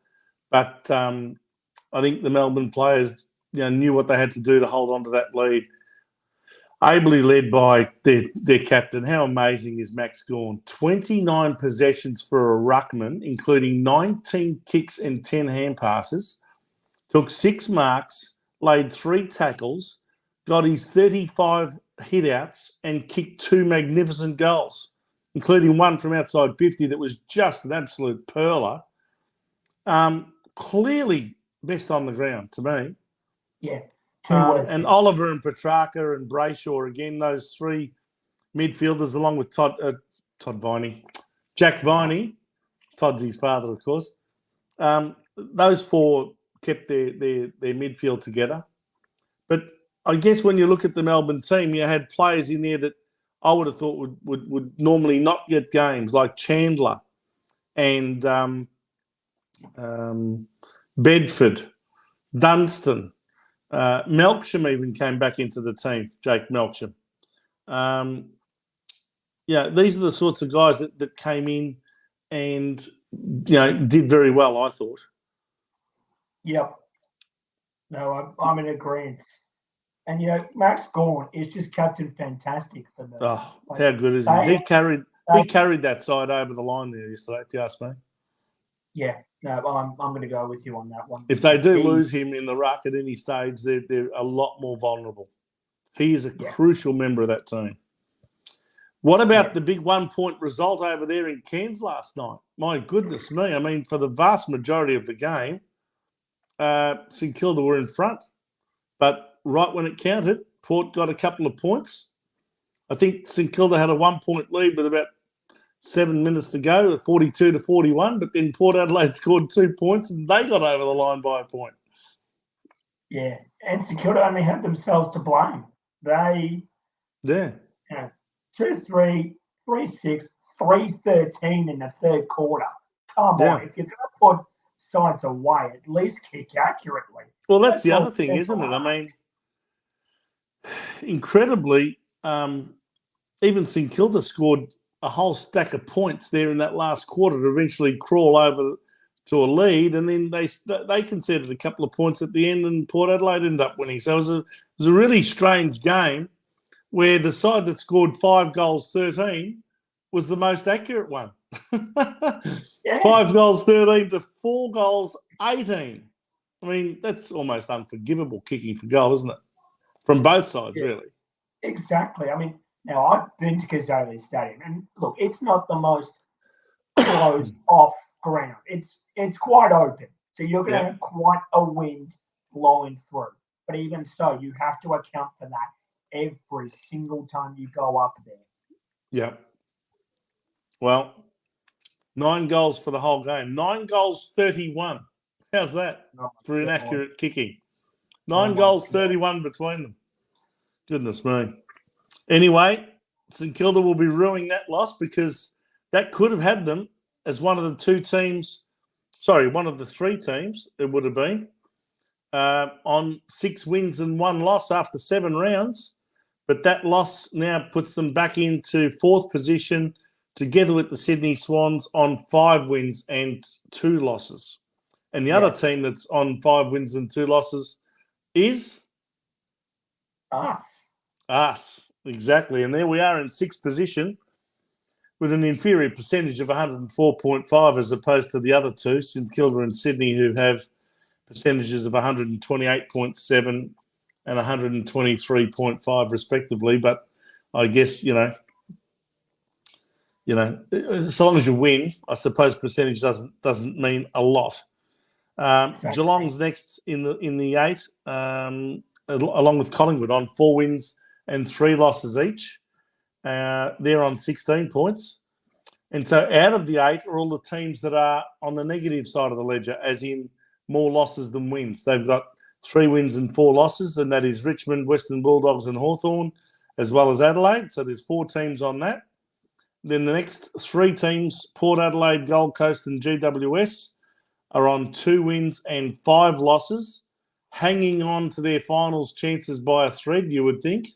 S1: But I think the Melbourne players knew what they had to do to hold on to that lead. Ably led by their captain. How amazing is Max Gawn? 29 possessions for a ruckman, including 19 kicks and 10 hand passes. Took 6 marks, laid 3 tackles, got his 35 hit-outs and kicked 2 magnificent goals, including one from outside 50 that was just an absolute perler. Clearly best on the ground to me.
S2: Yeah.
S1: And Oliver and Petrarca and Brayshaw, again, those 3 midfielders, along with Jack Viney. Todd's his father, of course. Those 4 kept their midfield together. But I guess when you look at the Melbourne team, you had players in there that I would have thought would normally not get games, like Chandler and Bedford, Dunstan. Melksham even came back into the team, Jake Melksham. These are the sorts of guys that came in and did very well, I thought.
S2: Yep. No, I'm in agreement. And Max Gawn is just captain fantastic for them.
S1: Oh, how good is he? He carried that side over the line there yesterday, if you ask me.
S2: Yeah, no, I'm going to go with you on that one.
S1: If they do lose him in the ruck at any stage, they're a lot more vulnerable. He is a crucial member of that team. What about the big 1-point result over there in Cairns last night? My goodness me. I mean, for the vast majority of the game, St Kilda were in front. But right when it counted, Port got a couple of points. I think St Kilda had a 1-point lead with about 7 minutes to go, 42-41, but then Port Adelaide scored 2 points and they got over the line by a point.
S2: Yeah, and St Kilda only had themselves to blame. They 2-3, 3-6, 3-13 in the third quarter. Come on, if you're going to put sides away, at least kick accurately.
S1: Well, that's the other thing, isn't it? I mean, incredibly, even St Kilda scored a whole stack of points there in that last quarter to eventually crawl over to a lead, and then they conceded a couple of points at the end, and Port Adelaide ended up winning. So it was a really strange game where the side that scored 5 goals 13 was the most accurate one. 5 goals 13 to 4 goals 18. I mean, that's almost unforgivable kicking for goal, isn't it? From both sides, really.
S2: Exactly. I mean, now I've been to Kazali Stadium, and look, it's not the most closed off ground. It's quite open, so you're going to have quite a wind blowing through. But even so, you have to account for that every single time you go up there.
S1: Yeah. Well, 9 goals for the whole game. 9 goals 31. How's that for inaccurate kicking? 9 goals 31 between them. Goodness me. Anyway, St Kilda will be ruining that loss because that could have had them as one of the 3 teams, it would have been, on 6 wins and 1 loss after 7 rounds. But that loss now puts them back into 4th position together with the Sydney Swans on 5 wins and 2 losses. And the other team that's on 5 wins and 2 losses is? Us, exactly. And there we are in 6th position with an inferior percentage of 104.5 as opposed to the other 2, St Kilda and Sydney, who have percentages of 128.7 and 123.5 respectively. But I guess, so long as you win, I suppose percentage doesn't mean a lot. Geelong's next in the 8, along with Collingwood on 4 wins and 3 losses each. They're on 16 points. And so out of the 8 are all the teams that are on the negative side of the ledger, as in more losses than wins. They've got 3 wins and 4 losses, and that is Richmond, Western Bulldogs and Hawthorn, as well as Adelaide. So there's 4 teams on that. Then the next 3 teams, Port Adelaide, Gold Coast and GWS, are on 2 wins and 5 losses, hanging on to their finals chances by a thread, you would think.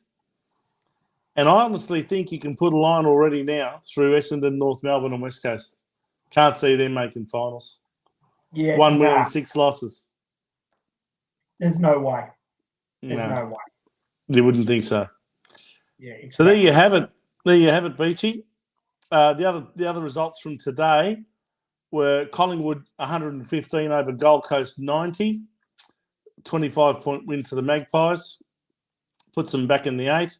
S1: And I honestly think you can put a line already now through Essendon, North Melbourne and West Coast. Can't see them making finals.
S2: Yeah,
S1: 1 win and 6 losses.
S2: There's no way. There's no way.
S1: You wouldn't think so.
S2: Yeah. Exactly.
S1: So there you have it. There you have it, Beachy. The other results from today were Collingwood 115 over Gold Coast 90, 25-point win to the Magpies, puts them back in the 8.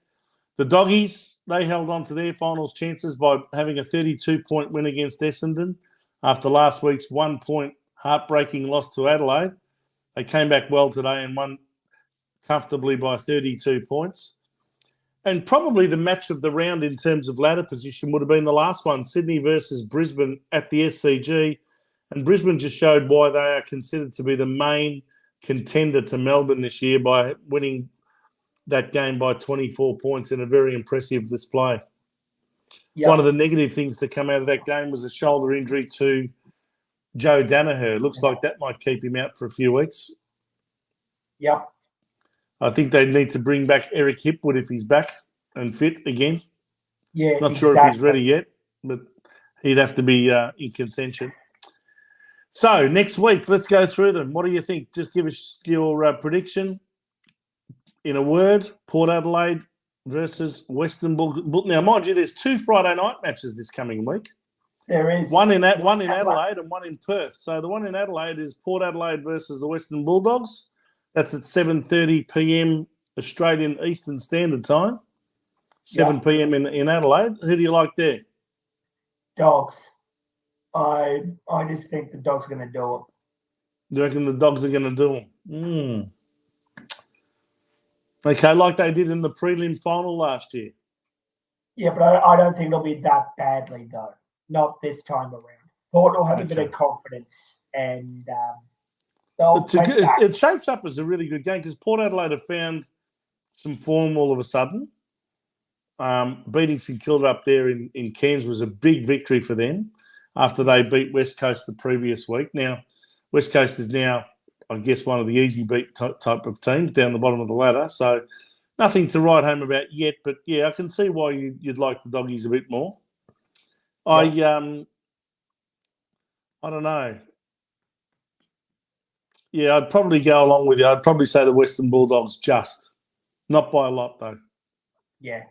S1: The Doggies, they held on to their finals chances by having a 32-point win against Essendon after last week's 1-point heartbreaking loss to Adelaide. They came back well today and won comfortably by 32 points. And probably the match of the round in terms of ladder position would have been the last one, Sydney versus Brisbane at the SCG. And Brisbane just showed why they are considered to be the main contender to Melbourne this year by winning that game by 24 points in a very impressive display. Yep. One of the negative things to come out of that game was a shoulder injury to Joe Danaher. Looks like that might keep him out for a few weeks.
S2: Yep.
S1: I think they need to bring back Eric Hipwood if he's back and fit again.
S2: Yeah,
S1: not sure if he's ready yet, but he'd have to be in contention. So next week, let's go through them. What do you think? Just give us your prediction. In a word, Port Adelaide versus Western Bulldogs. Now, mind you, there's 2 Friday night matches this coming week.
S2: There is.
S1: One in Adelaide and one in Perth. So the one in Adelaide is Port Adelaide versus the Western Bulldogs. That's at 7:30 p.m. Australian Eastern Standard Time. 7 p.m. in Adelaide. Who do you like there?
S2: Dogs. I just think the Dogs are going to do it.
S1: You reckon the Dogs are going to do them? Okay, like they did in the prelim final last year.
S2: Yeah, but I don't think it'll be that badly, though. Not this time around. Port will have a bit of confidence, and
S1: it shapes up as a really good game because Port Adelaide have found some form all of a sudden. Beating St Kilda up there in Cairns was a big victory for them after they beat West Coast the previous week. Now, West Coast is now, I guess, one of the easy beat type of teams down the bottom of the ladder. So nothing to write home about yet, but yeah, I can see why you'd like the Doggies a bit more. I don't know. Yeah, I'd probably go along with you. I'd probably say the Western Bulldogs just. Not by a lot, though.
S2: Yeah.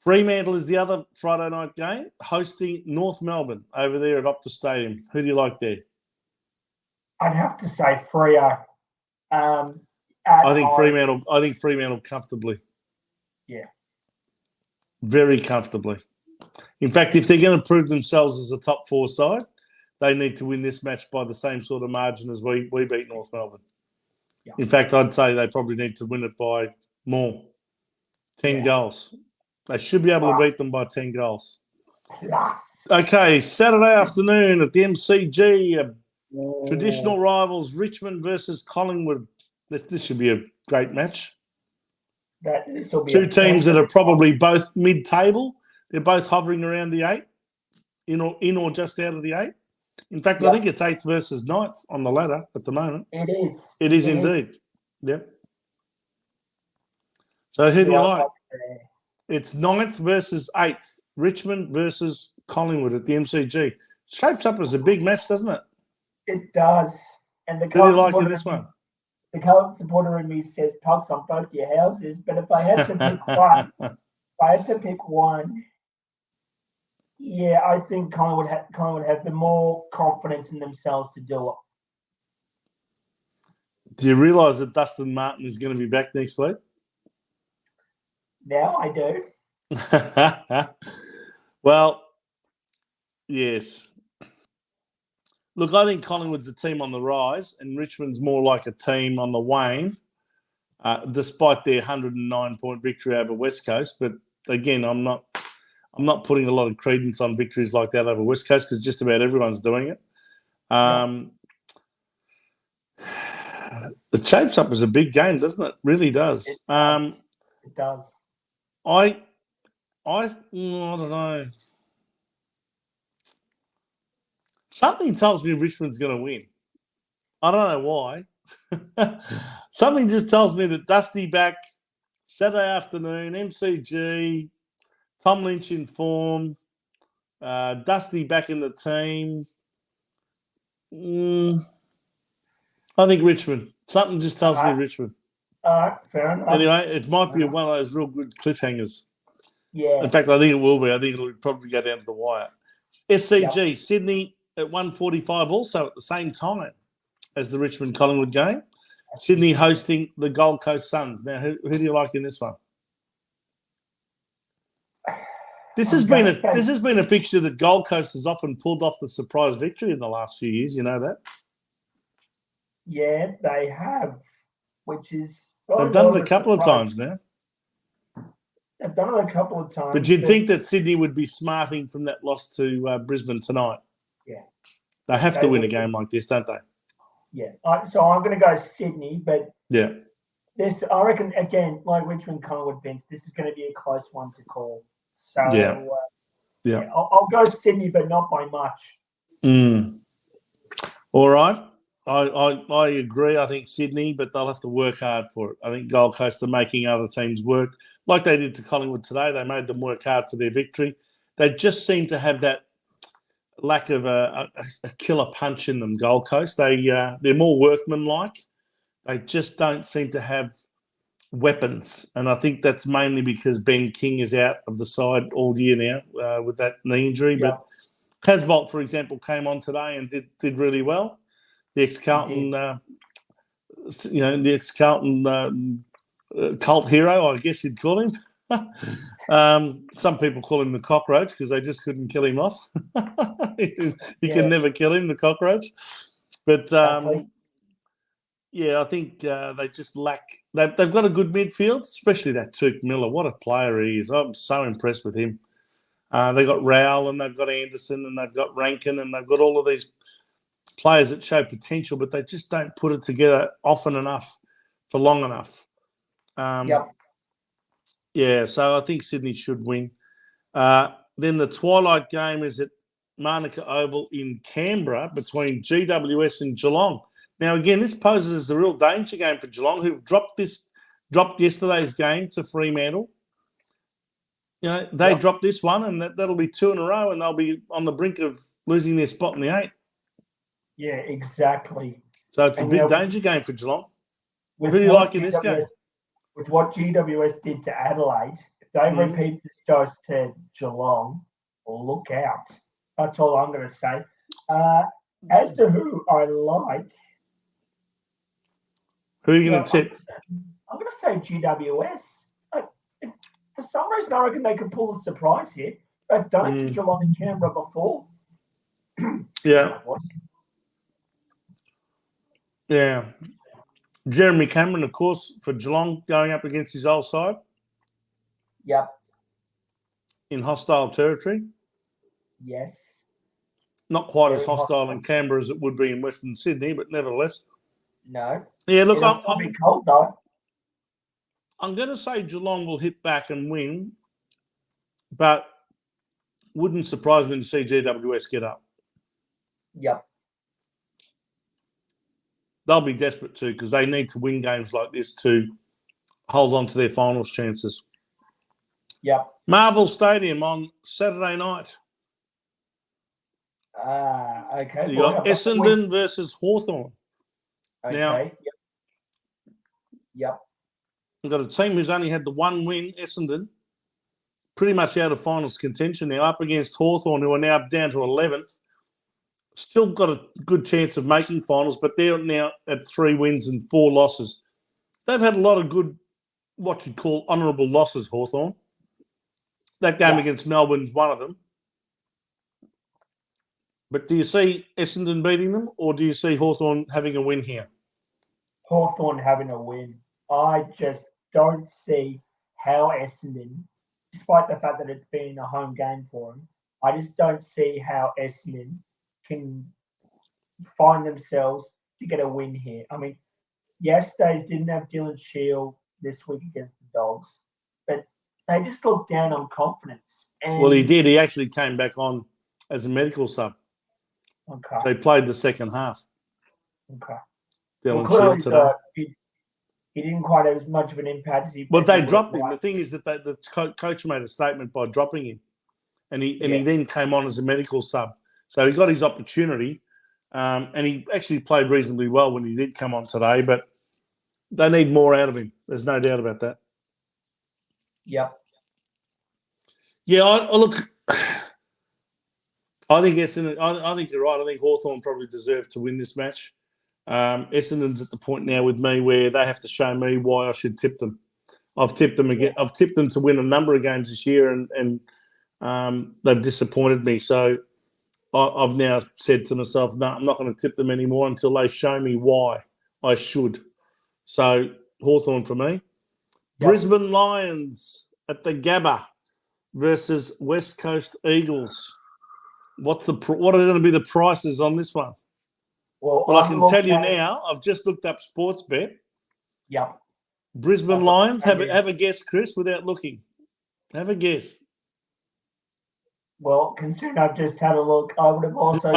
S1: Fremantle is the other Friday night game, hosting North Melbourne over there at Optus Stadium. Who do you like there?
S2: I'd have to say Freo.
S1: I think Fremantle comfortably.
S2: Yeah.
S1: Very comfortably. In fact, if they're going to prove themselves as a top 4 side, they need to win this match by the same sort of margin as we beat North Melbourne. Yeah. In fact, I'd say they probably need to win it by more. 10 goals. They should be able to beat them by 10 goals.
S2: Yes.
S1: Okay, Saturday afternoon at the MCG, traditional rivals Richmond versus Collingwood. This should be a great match. Two teams that are probably both mid-table. They're both hovering around the 8, in or just out of the 8. In fact, I think it's 8th versus 9th on the ladder at the moment.
S2: It is.
S1: It is indeed. Yep. So who do you like? It's 9th versus 8th. Richmond versus Collingwood at the MCG. Shapes up as a big match, doesn't it?
S2: It does. And the
S1: who do you like in this one?
S2: The Carlton supporter in me says pugs on both your houses, but if I had to pick one, yeah, I think Collingwood have the more confidence in themselves to do it.
S1: Do you realise that Dustin Martin is going to be back next week?
S2: Now I do.
S1: Well, yes. Look, I think Collingwood's a team on the rise and Richmond's more like a team on the wane, despite their 109-point victory over West Coast. But again, I'm not I'm not putting a lot of credence on victories like that over West Coast because just about everyone's doing it. It shapes up as a big game, doesn't it? Really does.
S2: It does. It does.
S1: I don't know. Something tells me Richmond's going to win. I don't know why. Something just tells me that Dusty back Saturday afternoon, MCG, Tom Lynch in form, Dusty back in the team. I think Richmond. Something just tells me Richmond.
S2: Fair enough.
S1: Anyway, it might be one of those real good cliffhangers.
S2: Yeah.
S1: In fact, I think it will be. I think it'll probably go down to the wire. SCG, Sydney at 1:45 also at the same time as the Richmond-Collingwood game. Sydney hosting the Gold Coast Suns. Now, who do you like in this one? This has been a fixture that Gold Coast has often pulled off the surprise victory in the last few years. You know that?
S2: Yeah, they have, which is...
S1: They've done it a couple of times now.
S2: They've done it a couple of times.
S1: But you'd think that Sydney would be smarting from that loss to Brisbane tonight.
S2: Yeah.
S1: They have to win a game like this, don't they?
S2: Yeah. So I'm going to go Sydney, but
S1: yeah,
S2: this, I reckon, again, like Richmond Collingwood, Vince, this is going to be a close one to call. So
S1: yeah.
S2: I'll go Sydney, but not by much.
S1: All right. I agree. I think Sydney, but they'll have to work hard for it. I think Gold Coast are making other teams work, like they did to Collingwood today. They made them work hard for their victory. They just seem to have that lack of a killer punch in them, Gold Coast. They're more workmanlike. They just don't seem to have weapons. And I think that's mainly because Ben King is out of the side all year now with that knee injury.
S2: Yeah.
S1: But Casbolt, for example, came on today and did really well. The ex-Carlton, cult hero, I guess you'd call him. Some people call him the cockroach because they just couldn't kill him off. You can never kill him, the cockroach. But I think they just lack. They've got a good midfield, especially that Tuke Miller. What a player he is! I'm so impressed with him. They've got Rowell and they've got Anderson and they've got Rankin and they've got all of these players that show potential, but they just don't put it together often enough for long enough. Yeah, so I think Sydney should win. Then the twilight game is at Manuka Oval in Canberra between GWS and Geelong. Now, again, this poses a real danger game for Geelong, who've dropped yesterday's game to Fremantle. You know, they dropped this one, and that'll be 2 in a row, and they'll be on the brink of losing their spot in the 8.
S2: Yeah, exactly.
S1: So it's a big danger game for Geelong. Who do you like in this game?
S2: With what GWS did to Adelaide, if they repeat this dose to Geelong, look out. That's all I'm going to say. As to who I like...
S1: Who are you going to tip?
S2: I'm going to say GWS. For some reason, I reckon they could pull a surprise here. They've done it to Geelong and Canberra before.
S1: Yeah. Yeah. Jeremy Cameron, of course, for Geelong, going up against his old side.
S2: Yep.
S1: In hostile territory.
S2: Yes.
S1: Not quite as hostile in Canberra as it would be in Western Sydney, but nevertheless.
S2: No.
S1: Yeah, look,
S2: I'll be cold though.
S1: I'm going to say Geelong will hit back and win, but wouldn't surprise me to see GWS get up.
S2: Yep.
S1: They'll be desperate too because they need to win games like this to hold on to their finals chances.
S2: Yep.
S1: Marvel Stadium on Saturday night.
S2: Okay.
S1: You got Essendon versus Hawthorn.
S2: Okay.
S1: Now,
S2: Yep.
S1: We've got a team who's only had the one win, Essendon, pretty much out of finals contention now, up against Hawthorn, who are now down to 11th. Still got a good chance of making finals, but they're now at 3 wins and 4 losses. They've had a lot of good, what you'd call honourable losses, Hawthorn. That game against Melbourne's one of them. But do you see Essendon beating them, or do you see Hawthorn having a win here?
S2: Hawthorn having a win. I just don't see how Essendon despite the fact that it's been a home game for them, I just don't see how Essendon can find themselves to get a win here. I mean, yes, they didn't have Dylan Shield this week against the Dogs, but they just looked down on confidence. And
S1: well, he did. He actually came back on as a medical sub.
S2: Okay.
S1: So he played the second half.
S2: Okay.
S1: Dylan Shield today.
S2: He didn't quite have as much of an impact as he.
S1: Well, they dropped him. The thing is that the coach made a statement by dropping him, and he then came on as a medical sub. So he got his opportunity, and he actually played reasonably well when he did come on today. But they need more out of him. There's no doubt about that.
S2: Yep.
S1: Yeah, I look. I think Essendon. I think you're right. I think Hawthorn probably deserved to win this match. Essendon's at the point now with me where they have to show me why I should tip them. I've tipped them again. I've tipped them to win a number of games this year, and they've disappointed me. So I've now said to myself, no, I'm not going to tip them anymore until they show me why I should. So Hawthorn for me. Yep. Brisbane Lions at the Gabba versus West Coast Eagles. What are going to be the prices on this one? Well, I can tell you now. I've just looked up Sportsbet.
S2: Yep.
S1: Brisbane Lions. Have a guess, Chris, without looking. Have a guess.
S2: Well, considering I've just had a look, I would have said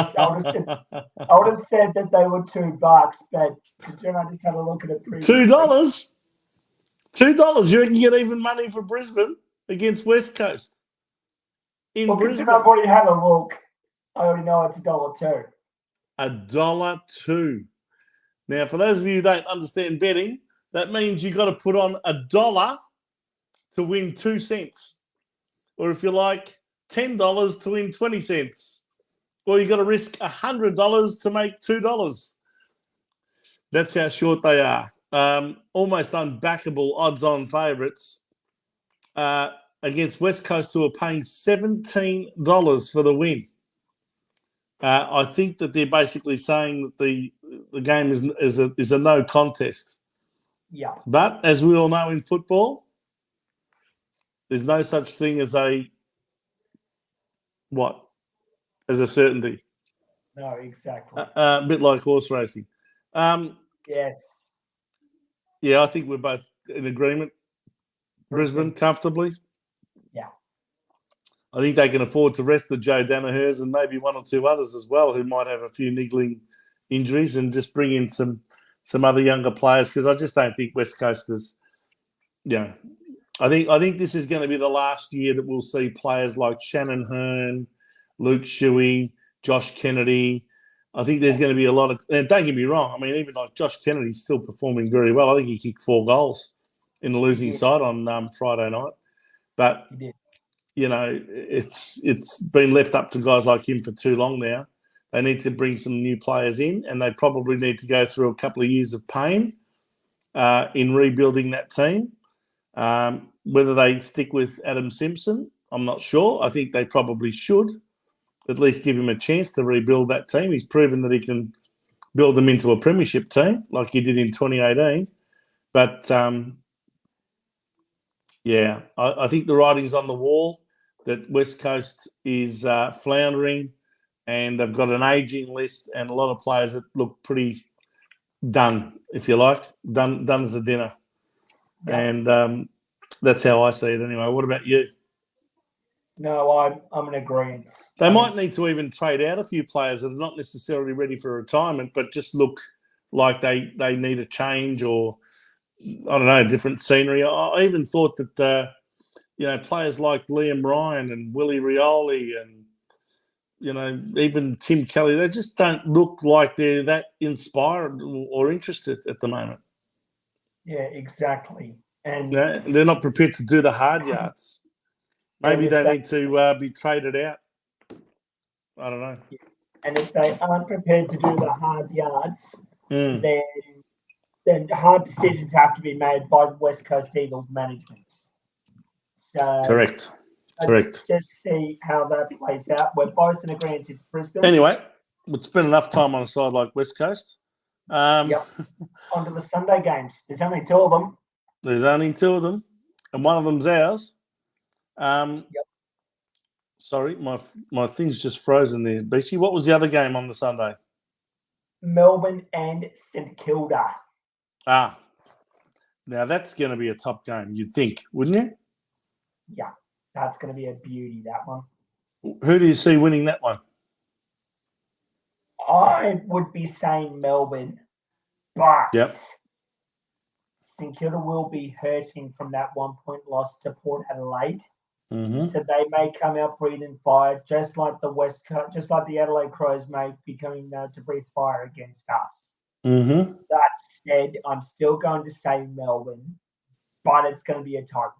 S2: that they were $2, but considering I just had a look at it.
S1: $2. $2. You reckon you get even money for Brisbane against West Coast?
S2: Brisbane. I've already had a look. I already know it's $1.02.
S1: $1.02. Now, for those of you who don't understand betting, that means you've got to put on $1 to win 2 cents. Or if you like, $10 to win 20 cents. Or you've got to risk $100 to make $2. That's how short they are. Almost unbackable odds-on favourites against West Coast, who are paying $17 for the win. I think that they're basically saying that the game is a no contest.
S2: Yeah.
S1: But as we all know in football, there's no such thing as a certainty.
S2: No, exactly.
S1: A bit like horse racing.
S2: Yes.
S1: Yeah, I think we're both in agreement. Brisbane comfortably.
S2: Yeah.
S1: I think they can afford to rest the Joe Danahers and maybe one or two others as well who might have a few niggling injuries and just bring in some other younger players, because I just don't think West Coasters, I think this is going to be the last year that we'll see players like Shannon Hearn, Luke Shuey, Josh Kennedy. I think there's going to be a lot of, and don't get me wrong, I mean, even like Josh Kennedy's still performing very well. I think he kicked 4 goals in the losing side on Friday night. But, it's been left up to guys like him for too long now. They need to bring some new players in, and they probably need to go through a couple of years of pain in rebuilding that team. Whether they stick with Adam Simpson, I'm not sure. I think they probably should at least give him a chance to rebuild that team. He's proven that he can build them into a premiership team like he did in 2018. But, I think the writing's on the wall that West Coast is floundering, and they've got an ageing list and a lot of players that look pretty done, if you like, done as a dinner. Yeah. And that's how I see it anyway. What about you?
S2: No, I'm in agreement.
S1: They might need to even trade out a few players that are not necessarily ready for retirement, but just look like they need a change or, I don't know, different scenery. I even thought that, players like Liam Ryan and Willie Rioli and, even Tim Kelly, they just don't look like they're that inspired or interested at the moment.
S2: Yeah, exactly. And
S1: they're not prepared to do the hard yards. Maybe they need to be traded out. I don't know.
S2: And if they aren't prepared to do the hard yards, then hard decisions have to be made by West Coast Eagles management. So
S1: Correct.
S2: Let's just see how that plays out. We're both in agreement it's Brisbane.
S1: Anyway, we'll spend enough time on a side like West Coast.
S2: Yep. On to the Sunday games. There's only 2 of them.
S1: There's only 2 of them, and one of them's ours.
S2: Yep.
S1: Sorry, my thing's just frozen there. Beachy, what was the other game on the Sunday?
S2: Melbourne and St Kilda.
S1: Now that's going to be a top game, you'd think, wouldn't you?
S2: Yeah, that's going to be a beauty, that one.
S1: Who do you see winning that one?
S2: I would be saying Melbourne, but St Kilda will be hurting from that 1-point loss to Port Adelaide.
S1: Mm-hmm.
S2: So they may come out breathing fire, just like the West Coast, just like the Adelaide Crows may be coming to breathe fire against us.
S1: Mm-hmm.
S2: That said, I'm still going to say Melbourne, but it's going to be a tight one.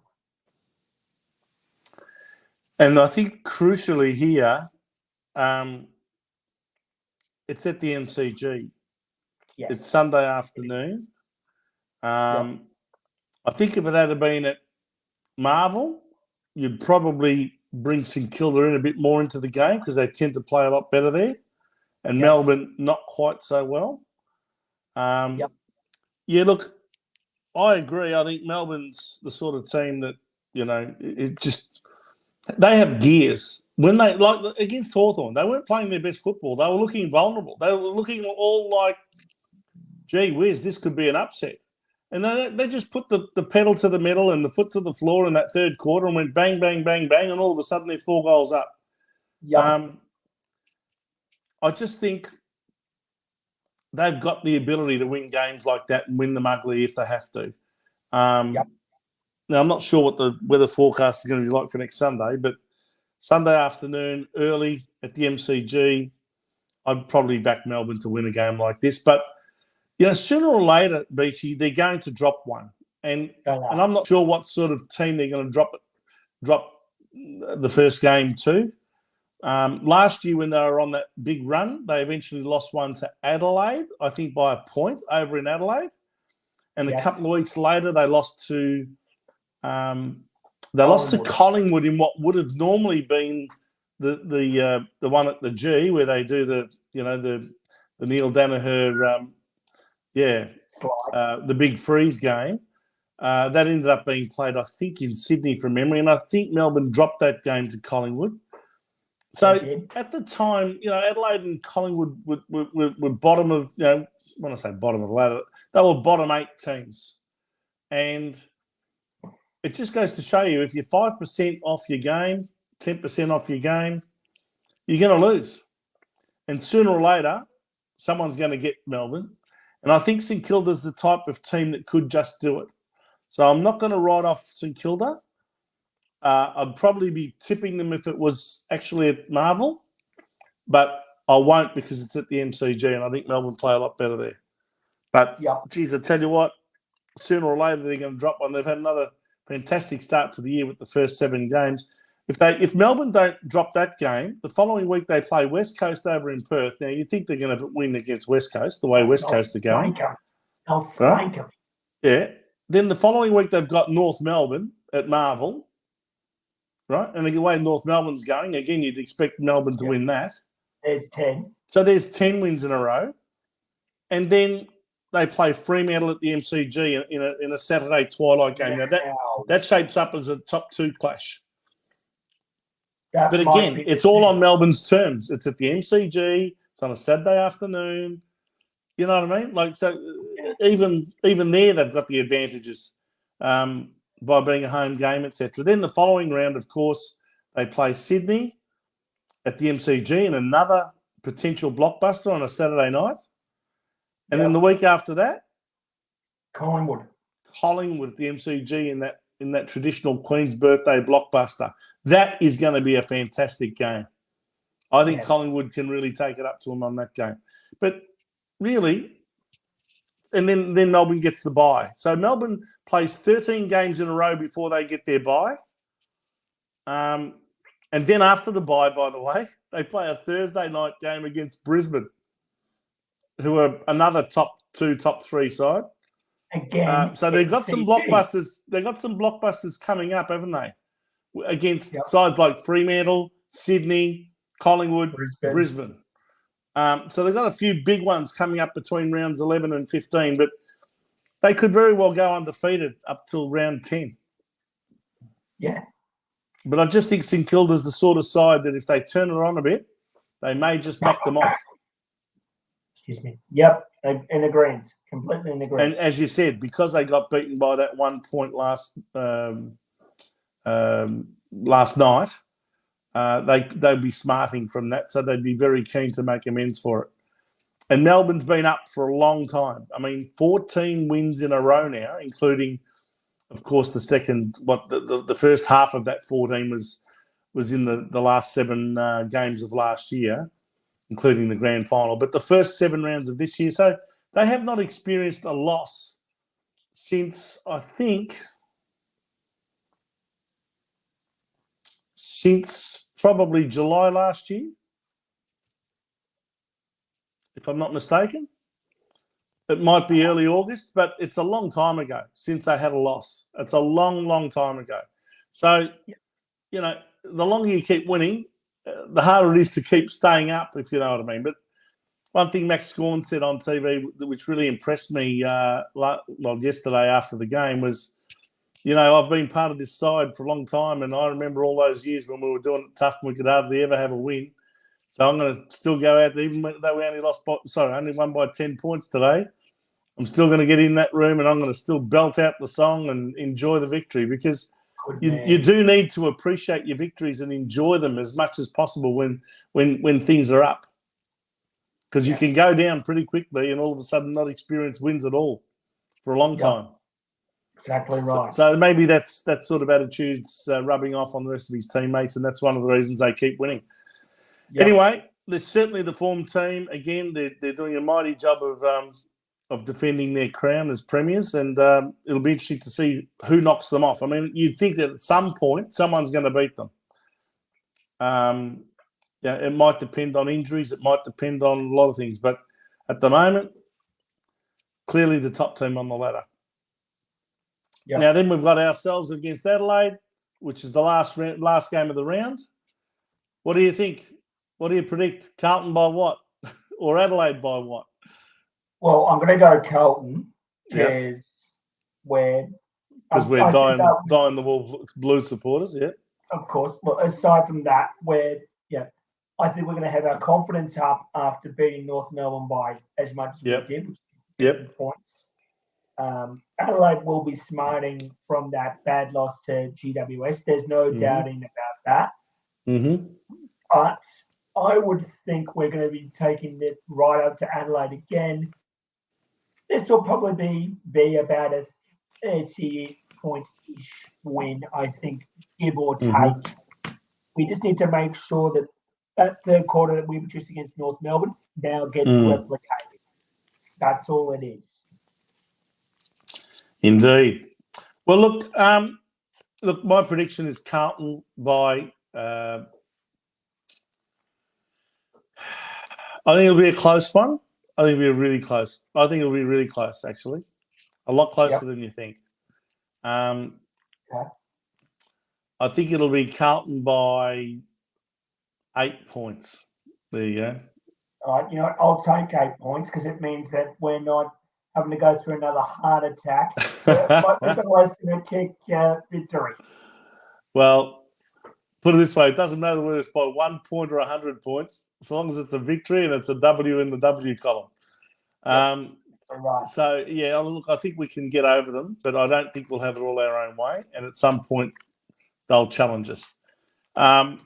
S1: And I think crucially here, it's at the MCG.
S2: Yes.
S1: It's Sunday afternoon. I think if it had been at Marvel, you'd probably bring St Kilda in a bit more into the game because they tend to play a lot better there. And Melbourne, not quite so well. Yeah, look, I agree. I think Melbourne's the sort of team that, they have gears. When they, like against Hawthorn, they weren't playing their best football. They were looking vulnerable. They were looking all like, gee whiz, this could be an upset. And they just put the pedal to the metal and the foot to the floor in that third quarter and went bang, bang, bang, bang, and all of a sudden they're 4 goals up. I just think they've got the ability to win games like that and win them ugly if they have to. Now, I'm not sure what the weather forecast is going to be like for next Sunday, but Sunday afternoon, early at the MCG, I'd probably back Melbourne to win a game like this. But, sooner or later, Beachy, they're going to drop one. And I'm not sure what sort of team they're going to drop the first game to. Last year when they were on that big run, they eventually lost one to Adelaide, I think by a point over in Adelaide. And a couple of weeks later, they lost to Collingwood in what would have normally been the one at the G where they do the Neil Danaher the big freeze game. That ended up being played, I think, in Sydney from memory, and I think Melbourne dropped that game to Collingwood. So at the time, Adelaide and Collingwood were bottom of, when I say bottom of the ladder, they were bottom 8 teams. And it just goes to show you, if you're 5% off your game, 10% off your game, you're going to lose. And sooner or later, someone's going to get Melbourne. And I think St Kilda's the type of team that could just do it. So I'm not going to write off St Kilda. I'd probably be tipping them if it was actually at Marvel, but I won't because it's at the MCG, and I think Melbourne play a lot better there. But, geez, I tell you what, sooner or later they're going to drop one. They've had another fantastic start to the year with the first 7 games. If Melbourne don't drop that game, the following week they play West Coast over in Perth. Now, you think they're going to win against West Coast, the way West Coast are going.
S2: They'll flank them.
S1: Yeah. Then the following week they've got North Melbourne at Marvel, right? And the way North Melbourne's going, again, you'd expect Melbourne to win that.
S2: There's 10.
S1: So there's 10 wins in a row. And then they play Fremantle at the MCG in a Saturday twilight game. Now, that shapes up as a top 2 clash. But again, it's all on Melbourne's terms. It's at the MCG. It's on a Saturday afternoon. You know what I mean? Like, so even there, they've got the advantages by being a home game, etc. Then the following round, of course, they play Sydney at the MCG in another potential blockbuster on a Saturday night. And then the week after that,
S2: Collingwood
S1: at the MCG in that traditional Queen's birthday blockbuster. That is going to be a fantastic game. I think Collingwood can really take it up to them on that game. But really, and then Melbourne gets the bye. So Melbourne plays 13 games in a row before they get their bye. And then after the bye, by the way, they play a Thursday night game against Brisbane, who are another top 2, top 3 side.
S2: Again,
S1: so they've got some blockbusters. They've got some blockbusters coming up, haven't they? Against sides like Fremantle, Sydney, Collingwood, Brisbane. So they've got a few big ones coming up between rounds 11 and 15, but they could very well go undefeated up till round 10.
S2: Yeah.
S1: But I just think St Kilda's the sort of side that if they turn it on a bit, they may just knock them off.
S2: Excuse me. Yep, in agreement. Completely in agreement.
S1: And as you said, because they got beaten by that 1 point last night, they'd be smarting from that, so they'd be very keen to make amends for it. And Melbourne's been up for a long time. I mean, 14 wins in a row now, including, of course, the first half of that 14 was in the last 7 games of last year, including the grand final. But the first 7 rounds of this year, so they have not experienced a loss since, I think, since probably July last year, if I'm not mistaken. It might be early August, but it's a long time ago since they had a loss. It's a long, long time ago. So, you know, the longer you keep winning, the harder it is to keep staying up, if you know what I mean. But one thing Max Gawn said on TV, which really impressed me, yesterday after the game, was, you know, I've been part of this side for a long time, and I remember all those years when we were doing it tough and we could hardly ever have a win. So I'm going to still go out there, even though we only won by 10 points today. I'm still going to get in that room and I'm going to still belt out the song and enjoy the victory, because you do need to appreciate your victories and enjoy them as much as possible when things are up. Because you can go down pretty quickly and all of a sudden not experience wins at all for a long time.
S2: Exactly right.
S1: So maybe that sort of attitude's rubbing off on the rest of his teammates, and that's one of the reasons they keep winning. Yep. Anyway, there's certainly the form team. Again, they're doing a mighty job of defending their crown as premiers, and it'll be interesting to see who knocks them off. I mean, you'd think that at some point someone's going to beat them. It might depend on injuries. It might depend on a lot of things. But at the moment, clearly the top team on the ladder. Yep. Now, then we've got ourselves against Adelaide, which is the last game of the round. What do you think? What do you predict? Carlton by what? Or Adelaide by what?
S2: Well, I'm going to go Carlton because we're
S1: dying the Wolves Blues supporters, yeah.
S2: Of course. But aside from that, I think we're going to have our confidence up after beating North Melbourne by as much as we did.
S1: Yep.
S2: Points. Adelaide will be smarting from that bad loss to GWS. There's no doubting about that.
S1: Mm-hmm.
S2: But I would think we're going to be taking it right up to Adelaide again. This will probably be about a 30-point-ish win, I think, give or take. We just need to make sure that third quarter that we produced against North Melbourne now gets replicated. That's all it is.
S1: Indeed. Well, look, my prediction is Carlton by... I think it'll be a close one. I think it'll be really close. I think it'll be really close, actually. A lot closer than you think. I think it'll be Carlton by 8 points. There you go.
S2: All right, I'll take 8 points because it means that we're not having to go through another heart attack. But it's less than a kick victory.
S1: Well, put it this way, it doesn't matter whether it's by 1 point or 100 points, as long as it's a victory and it's a W in the W column.
S2: Right.
S1: So, look, I think we can get over them, but I don't think we'll have it all our own way. And at some point, they'll challenge us. A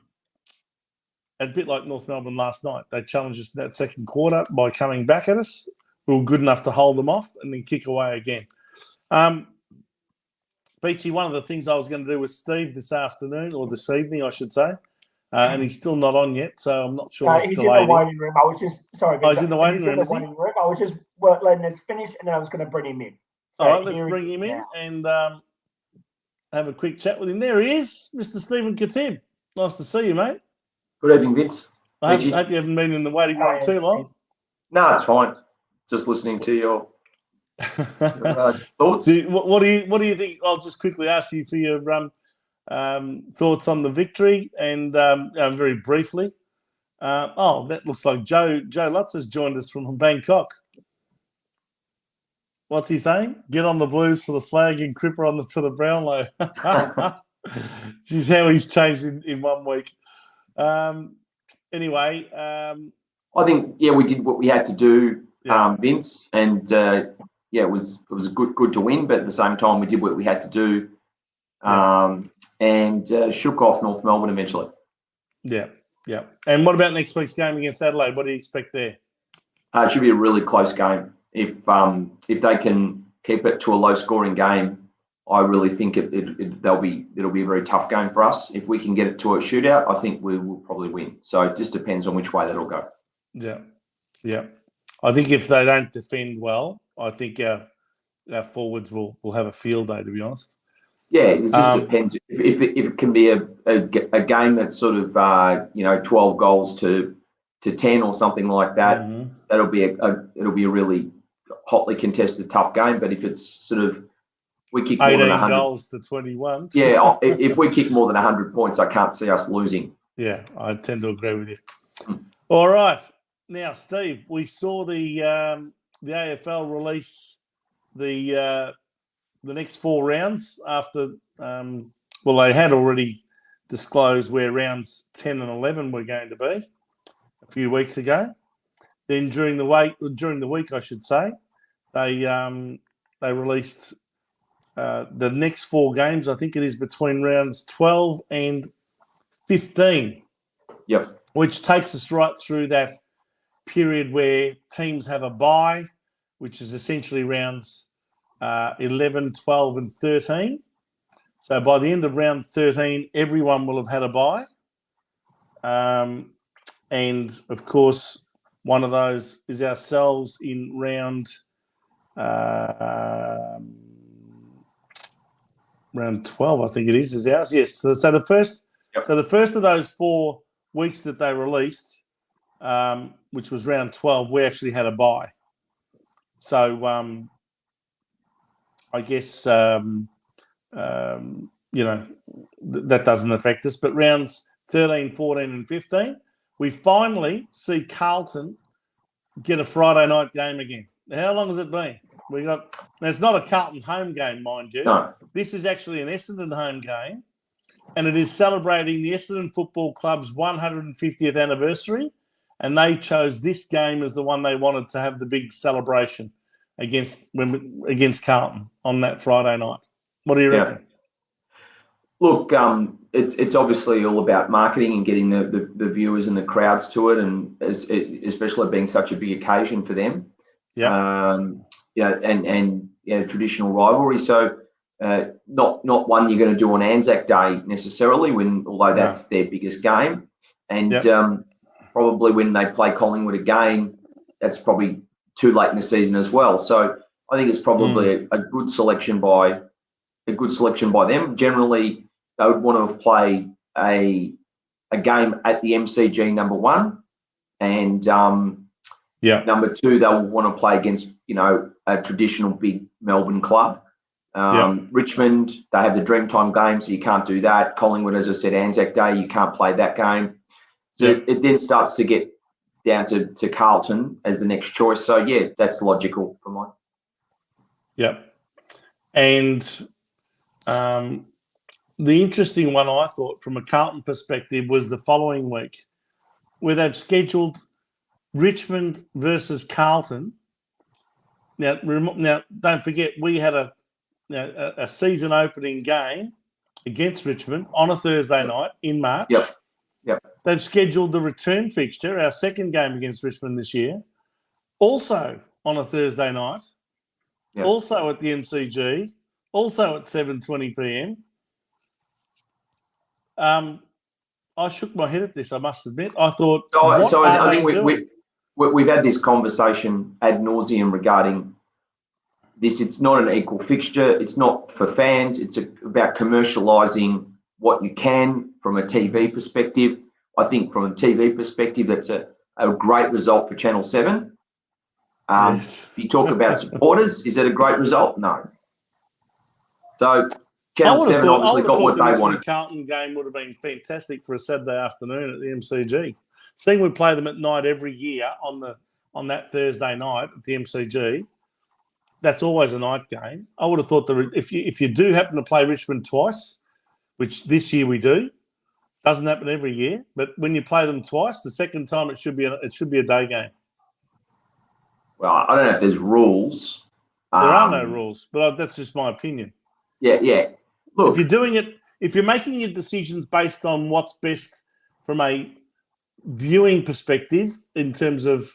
S1: bit like North Melbourne last night. They challenged us in that second quarter by coming back at us. We were good enough to hold them off and then kick away again. Beachy, one of the things I was going to do with Steve this afternoon, or this evening, I should say, and he's still not on yet, so I'm not sure.
S2: He's in the waiting room. I was just sorry.
S1: He's in the waiting room.
S2: I was just letting us finish, and then I was going to bring him in. So
S1: all right, let's bring him in and have a quick chat with him. There he is, Mr. Stephen Katib. Nice to see you, mate.
S3: Good evening, Vince.
S1: I hope you haven't been in the waiting room too long.
S3: No, it's fine. Just listening to your thoughts.
S1: What do you think? I'll just quickly ask you for your thoughts on the victory and very briefly. That looks like Joe Lutz has joined us from Bangkok. What's he saying? Get on the Blues for the flag and Cripper for the Brownlow. Geez, how he's changed in 1 week. Anyway,
S3: I think we did what we had to do,
S1: Yeah.
S3: Vince, and it was good to win, but at the same time we did what we had to do, and shook off North Melbourne eventually.
S1: Yeah. And what about next week's game against Adelaide? What do you expect there?
S3: It should be a really close game. If they can keep it to a low scoring game, I really think it'll be a very tough game for us. If we can get it to a shootout, I think we will probably win. So it just depends on which way that'll go.
S1: Yeah. I think if they don't defend well, I think our forwards will have a field day, to be honest.
S3: Yeah, it just depends. If it can be a game that's sort of 12 goals to 10 or something like that, that'll be it'll be a really hotly contested, tough game. But if it's sort of we kick more than 100
S1: goals to 21,
S3: if we kick more than 100 points, I can't see us losing.
S1: Yeah, I tend to agree with you. All right, now Steve, we saw the AFL release the next 4 rounds after. They had already disclosed where rounds 10 and 11 were going to be a few weeks ago. Then during the week, I should say, they released the next 4 games. I think it is between rounds 12 and 15.
S3: Yep.
S1: Which takes us right through that period where teams have a bye, which is essentially rounds 11, 12, and 13. So by the end of round 13, everyone will have had a bye. And, of course, one of those is ourselves in round 12, I think it is ours. Yes. So the first of those 4 weeks that they released, which was round 12, we actually had a bye. So I guess that doesn't affect us. But rounds 13, 14, and 15, we finally see Carlton get a Friday night game again. How long has it been? Now, it's not a Carlton home game, mind you.
S3: No.
S1: This is actually an Essendon home game, and it is celebrating the Essendon Football Club's 150th anniversary, and they chose this game as the one they wanted to have the big celebration against Carlton on that Friday night. What do you reckon?
S3: Look, it's obviously all about marketing and getting the viewers and the crowds to it, and especially being such a big occasion for them.
S1: Yeah.
S3: And traditional rivalry. So not one you're going to do on Anzac Day necessarily, although that's their biggest game, and probably when they play Collingwood again, that's probably too late in the season as well. So I think it's probably a good selection by them. Generally, they would want to have played a game at the MCG, number one, and number two, they'll want to play against a traditional big Melbourne club. Richmond, they have the Dreamtime game, so you can't do that. Collingwood, as I said, Anzac Day, you can't play that game. So it then starts to get down to Carlton as the next choice. So, that's logical for mine.
S1: Yep. And the interesting one I thought from a Carlton perspective was the following week, where they've scheduled Richmond versus Carlton. Now, don't forget, we had a season opening game against Richmond on a Thursday night in March.
S3: Yep.
S1: They've scheduled the return fixture, our second game against Richmond this year, also on a Thursday night, also at the MCG, also at 7:20 p.m. I shook my head at this, I must admit. I thought,
S3: I think we've had this conversation ad nauseum regarding this. It's not an equal fixture. It's not for fans. It's about commercialising what you can from a TV perspective. I think from a TV perspective, that's a great result for Channel 7.
S1: Yes.
S3: If you talk about supporters, is that a great result? No. So Channel 7 obviously got what they wanted.
S1: The Carlton game would have been fantastic for a Saturday afternoon at the MCG. Seeing we play them at night every year on that Thursday night at the MCG, that's always a night game. I would have thought that if you do happen to play Richmond twice, which this year we do. Doesn't happen every year, but when you play them twice, the second time it should be a day game.
S3: Well, I don't know if there's rules.
S1: There are no rules, but that's just my opinion.
S3: Yeah. Look,
S1: if you're making your decisions based on what's best from a viewing perspective in terms of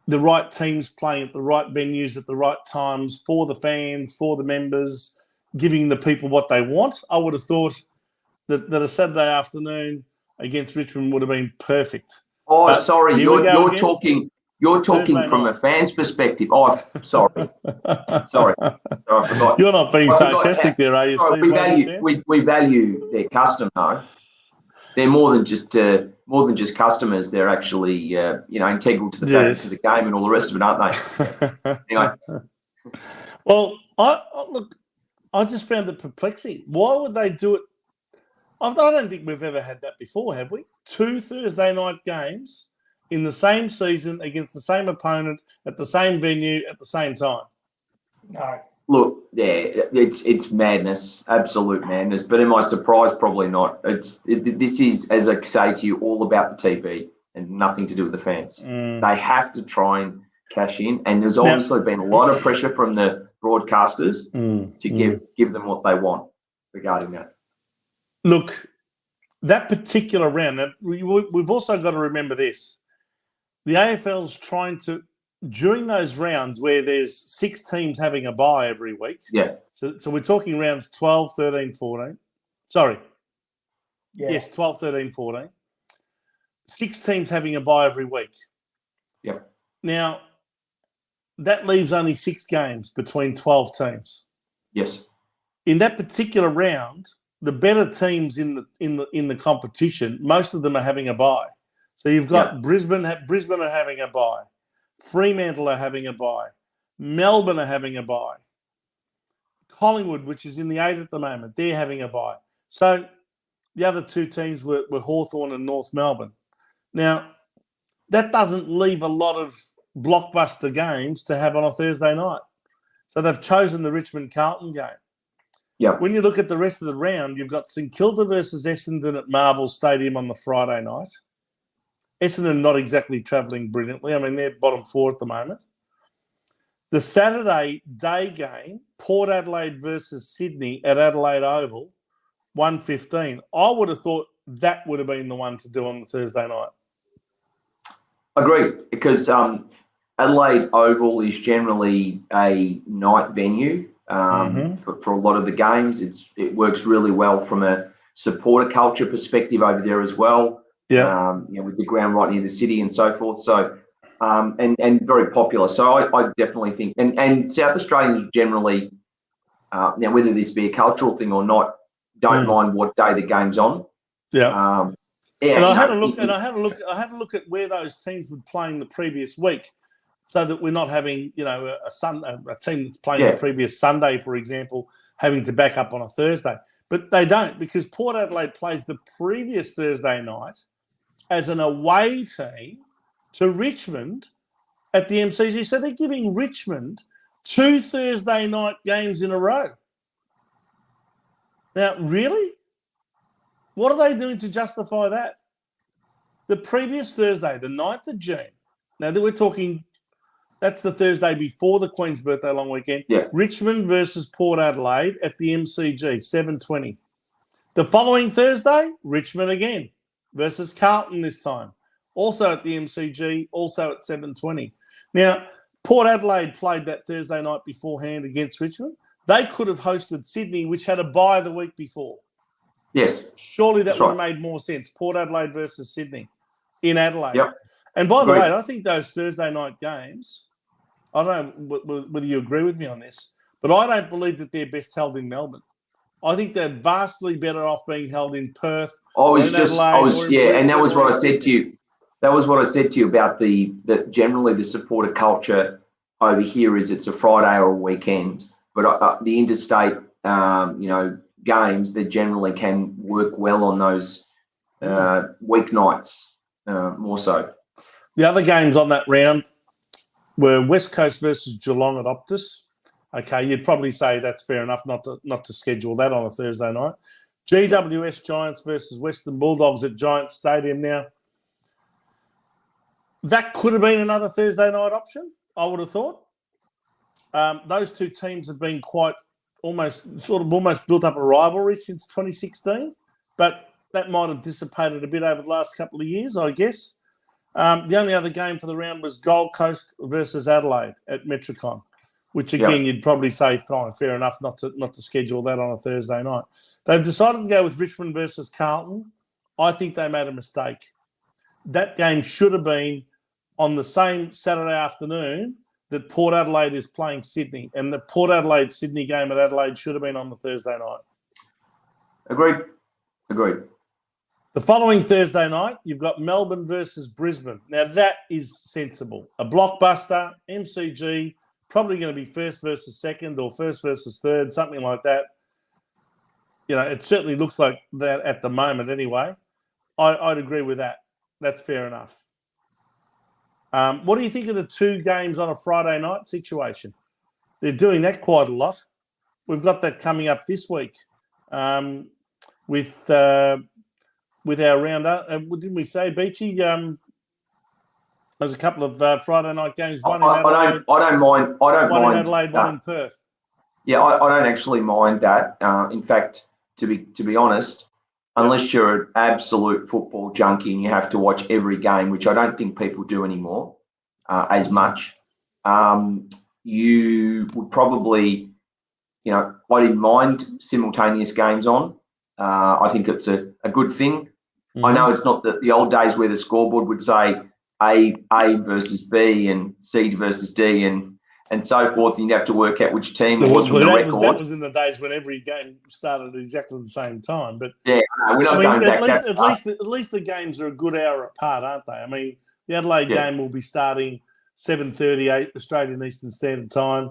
S1: the right teams playing at the right venues at the right times for the fans, for the members, giving the people what they want, I would have thought that a Saturday afternoon against Richmond would have been perfect.
S3: Oh,
S1: but
S3: sorry, you're talking
S1: Thursday
S3: from
S1: night.
S3: a fan's perspective. Oh, sorry. Sorry, I forgot.
S1: You're not being sarcastic there, are you, Steve?
S3: We value their custom, though. They're more than just customers. They're actually integral to the game and all the rest of it, aren't they? Anyway.
S1: Well, I just found it perplexing. Why would they do it? I don't think we've ever had that before, have we? 2 Thursday night games in the same season against the same opponent at the same venue at the same time.
S2: No.
S3: Look, yeah, it's madness, absolute madness. But am I surprised? Probably not. This is, as I say to you, all about the TV and nothing to do with the fans. They have to try and cash in, and there's obviously been a lot of pressure from the broadcasters to give them what they want regarding that.
S1: Look, that particular round, we've also got to remember this. The AFL's trying to, during those rounds where there's 6 teams having a bye every week. Yeah. So we're talking rounds 12, 13, 14. Sorry. Yeah. Yes, 12, 13, 14. 6 teams having a bye every week.
S3: Yeah.
S1: Now, that leaves only 6 games between 12 teams.
S3: Yes.
S1: In that particular round, the better teams in the competition, most of them are having a bye. So you've got Brisbane are having a bye. Fremantle are having a bye. Melbourne are having a bye. Collingwood, which is in the 8 at the moment, they're having a bye. So the other 2 teams were Hawthorn and North Melbourne. Now, that doesn't leave a lot of blockbuster games to have on a Thursday night. So they've chosen the Richmond-Carlton game.
S3: Yeah.
S1: When you look at the rest of the round, you've got St Kilda versus Essendon at Marvel Stadium on the Friday night. Essendon not exactly travelling brilliantly. I mean, they're bottom 4 at the moment. The Saturday day game, Port Adelaide versus Sydney at Adelaide Oval, 1:15. I would have thought that would have been the one to do on the Thursday night.
S3: Agreed, because Adelaide Oval is generally a night venue for a lot of the games. It works really well from a supporter culture perspective over there as well.
S1: Yeah,
S3: with the ground right near the city and so forth. So, and very popular. So I definitely think, and South Australians generally, now whether this be a cultural thing or not, don't mind what day the game's on.
S1: Yeah. And I had a look at where those teams were playing the previous week, so that we're not having a team that's playing the previous Sunday, for example, having to back up on a Thursday. But they don't, because Port Adelaide plays the previous Thursday night as an away team to Richmond at the MCG. So they're giving Richmond 2 Thursday night games in a row. Now, really? What are they doing to justify that? The previous Thursday, the 9th of June. Now that we're talking, that's the Thursday before the Queen's Birthday long weekend.
S3: Yeah.
S1: Richmond versus Port Adelaide at the MCG, 7:20. The following Thursday, Richmond again versus Carlton this time. Also at the MCG, also at 7:20. Now, Port Adelaide played that Thursday night beforehand against Richmond. They could have hosted Sydney, which had a bye the week before.
S3: Yes.
S1: Surely that would have made more sense. Port Adelaide versus Sydney in Adelaide.
S3: Yep.
S1: And by the way, I think those Thursday night games, I don't know whether you agree with me on this, but I don't believe that they're best held in Melbourne. I think they're vastly better off being held in Perth. And
S3: that was what I said to you. That was what I said to you about the generally the supporter culture over here is it's a Friday or a weekend, but the interstate, games that generally can work well on those weeknights more so.
S1: The other games on that round were West Coast versus Geelong at Optus. Okay, you'd probably say that's fair enough not to schedule that on a Thursday night. GWS Giants versus Western Bulldogs at Giants Stadium. Now, that could have been another Thursday night option, I would have thought. Those two teams have been almost built up a rivalry since 2016, but that might have dissipated a bit over the last couple of years, I guess. The only other game for the round was Gold Coast versus Adelaide at Metricon, which again you'd probably say fine, fair enough not to schedule that on a Thursday night. They've decided to go with Richmond versus Carlton. I think they made a mistake. That game should have been on the same Saturday afternoon that Port Adelaide is playing Sydney, and the Port Adelaide-Sydney game at Adelaide should have been on the Thursday night.
S3: Agreed.
S1: The following Thursday night, you've got Melbourne versus Brisbane. Now, that is sensible. A blockbuster, MCG, probably going to be first versus second or first versus third, something like that. You know, it certainly looks like that at the moment anyway. I'd agree with that. That's fair enough. What do you think of the two games on a Friday night situation? They're doing that quite a lot. We've got that coming up this week with our rounder. Didn't we say, Beachy? There's a couple of Friday night games. One in Adelaide.
S3: I don't mind.
S1: One in Adelaide, one in Perth.
S3: Yeah, I don't actually mind that. In fact, to be honest, unless you're an absolute football junkie and you have to watch every game, which I don't think people do anymore as much, you would probably, I didn't mind simultaneous games on. I think it's a good thing. Mm-hmm. I know it's not the old days where the scoreboard would say A versus B and C versus D and so forth, and you'd have to work out which team was from the record.
S1: That was in the days when every game started at exactly the same time. But
S3: yeah, we're not going back
S1: at least the games are a good hour apart, aren't they? I mean, the Adelaide game will be starting 7:38 Australian Eastern Standard Time,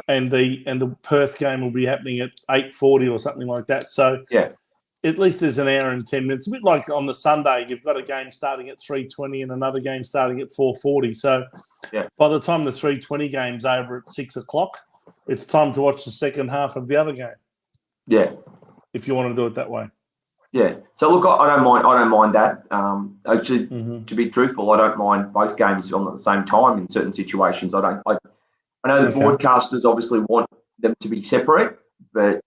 S1: and the Perth game will be happening at 8:40 or something like that. So at least there's an hour and 10 minutes. A bit like on the Sunday, you've got a game starting at 3:20 and another game starting at 4:40. So by the time the 3:20 game's over at 6 o'clock, it's time to watch the second half of the other game.
S3: Yeah,
S1: if you want to do it that way.
S3: Yeah. So look, I don't mind that. Actually, to be truthful, I don't mind both games on at the same time in certain situations. I know the broadcasters obviously want them to be separate, but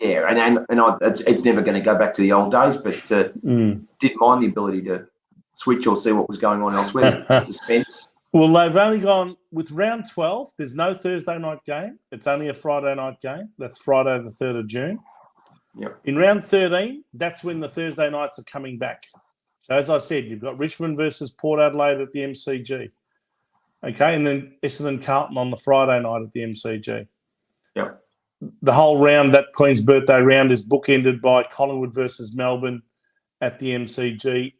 S3: it's never going to go back to the old days. But didn't mind the ability to switch or see what was going on elsewhere. Suspense.
S1: Well, they've only gone with round 12. There's no Thursday night game. It's only a Friday night game. That's Friday the 3rd of June.
S3: Yep.
S1: In round 13, that's when the Thursday nights are coming back. So as I said, you've got Richmond versus Port Adelaide at the MCG. Okay, and then Essendon Carlton on the Friday night at the MCG.
S3: Yep.
S1: The whole round, that Queen's Birthday round, is bookended by Collingwood versus Melbourne at the MCG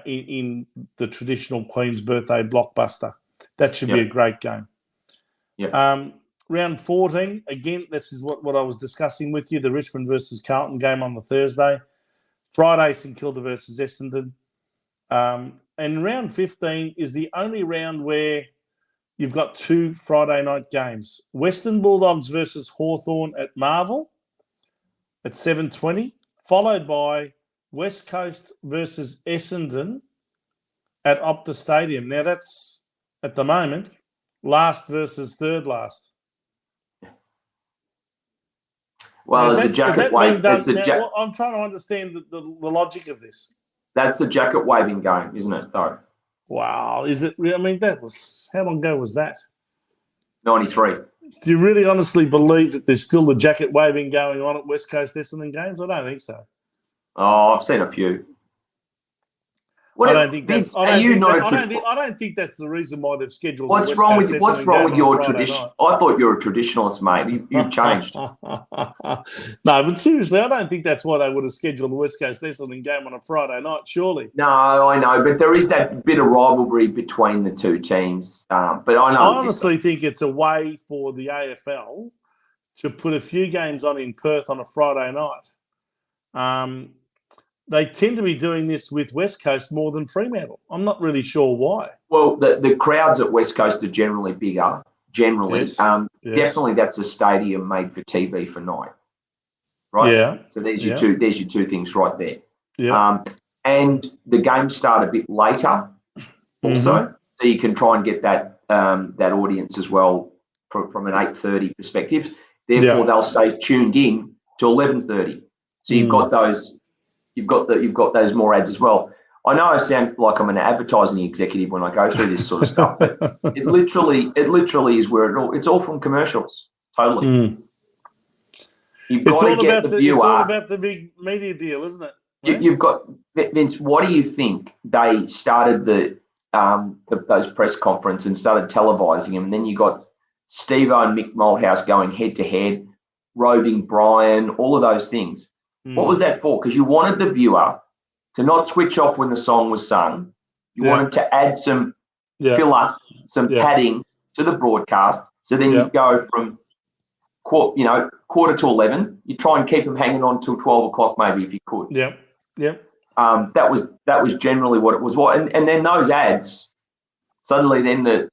S1: in the traditional Queen's Birthday blockbuster. That should be a great game.
S3: Yep.
S1: Round 14, again, this is what I was discussing with you, the Richmond versus Carlton game on the Thursday. Friday, St Kilda versus Essendon. And round 15 is the only round where you've got two Friday night games. Western Bulldogs versus Hawthorn at Marvel at 7:20, followed by West Coast versus Essendon at Optus Stadium. Now, that's, at the moment, last versus third last.
S3: Well, it's a jacket wave.
S1: I'm trying to understand the logic of this.
S3: That's the jacket waving game, isn't it, though?
S1: Wow. Is it? I mean, how long ago was that?
S3: 93.
S1: Do you really honestly believe that there's still the jacket waving going on at West Coast Essendon games? I don't think so.
S3: Oh, I've seen a few.
S1: I don't think that's the reason why they've scheduled.
S3: What's wrong with your tradition? I thought you were a traditionalist, mate. You've changed.
S1: No, but seriously, I don't think that's why they would have scheduled the West Coast Essendon game on a Friday night. Surely.
S3: No, I know, but there is that bit of rivalry between the two teams. But I know.
S1: I honestly think it's a way for the AFL to put a few games on in Perth on a Friday night. They tend to be doing this with West Coast more than Fremantle. I'm not really sure why.
S3: Well, the crowds at West Coast are generally bigger. Generally,
S1: yes.
S3: Definitely that's a stadium made for TV for night. right?
S1: Yeah.
S3: So there's your two. There's your two things right there.
S1: Yeah.
S3: And the games start a bit later, also, so you can try and get that that audience as well from an 8:30 perspective. Therefore, they'll stay tuned in to 11:30. So you've got those. You've got those more ads as well. I know I sound like I'm an advertising executive when I go through this sort of stuff, but it literally is where it's all from commercials. Totally. You've got to get the viewer.
S1: It's all about the big media deal, isn't it?
S3: Right? You've got, Vince. What do you think they started those press conference and started televising them, and then you got Steve-O and Mick Malthouse going head to head, roving Brian, all of those things. What was that for? Because you wanted the viewer to not switch off when the song was sung. You wanted to add some filler, some padding to the broadcast. So then you go from quarter to 11. You try and keep them hanging on till 12 o'clock, maybe, if you could.
S1: Yep.
S3: That was generally what it was. And then those ads, suddenly then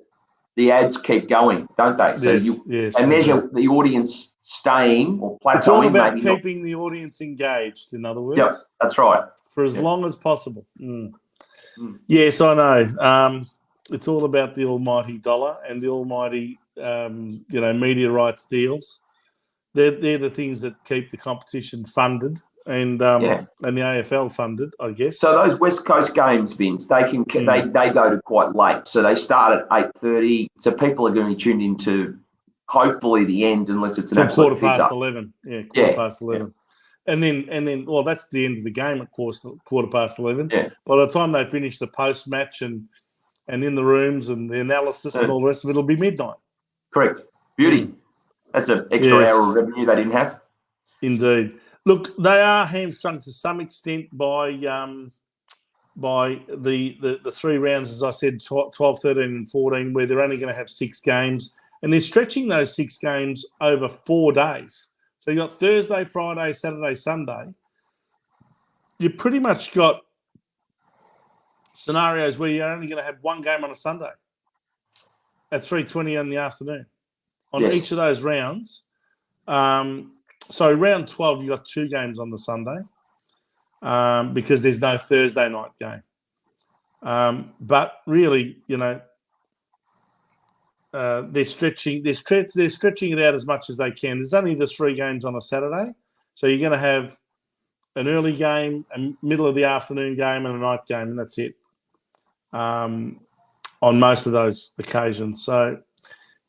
S3: the ads keep going, don't they? So they measure the audience staying or plateauing.
S1: It's all about keeping the audience engaged, in other words.
S3: Yep, that's right.
S1: For as long as possible. Yes, I know. It's all about the almighty dollar and the almighty, media rights deals. They're the things that keep the competition funded and the AFL funded, I guess.
S3: So those West Coast games, Vince, they go to quite late. So they start at 8:30. So people are going to be tuned into hopefully the end, unless it's an absolute
S1: quarter past 11. Yeah, quarter past 11. Yeah. And then, well, that's the end of the game, of course, quarter past 11.
S3: Yeah.
S1: By the time they finish the post-match and in the rooms and the analysis and all the rest of it, it'll be midnight.
S3: Correct. Beauty. That's an extra hour of revenue they didn't have.
S1: Indeed. Look, they are hamstrung to some extent by the three rounds, as I said, 12, 13 and 14, where they're only going to have 6 games. And they're stretching those 6 games over 4 days. So you've got Thursday, Friday, Saturday, Sunday. You've pretty much got scenarios where you're only going to have 1 game on a Sunday at 3:20 in the afternoon on each of those rounds. So round 12, you've got 2 games on the Sunday because there's no Thursday night game. But really, they're stretching it out as much as they can. There's only the 3 games on a Saturday, so you're going to have an early game, a middle of the afternoon game, and a night game, and that's it on most of those occasions. So,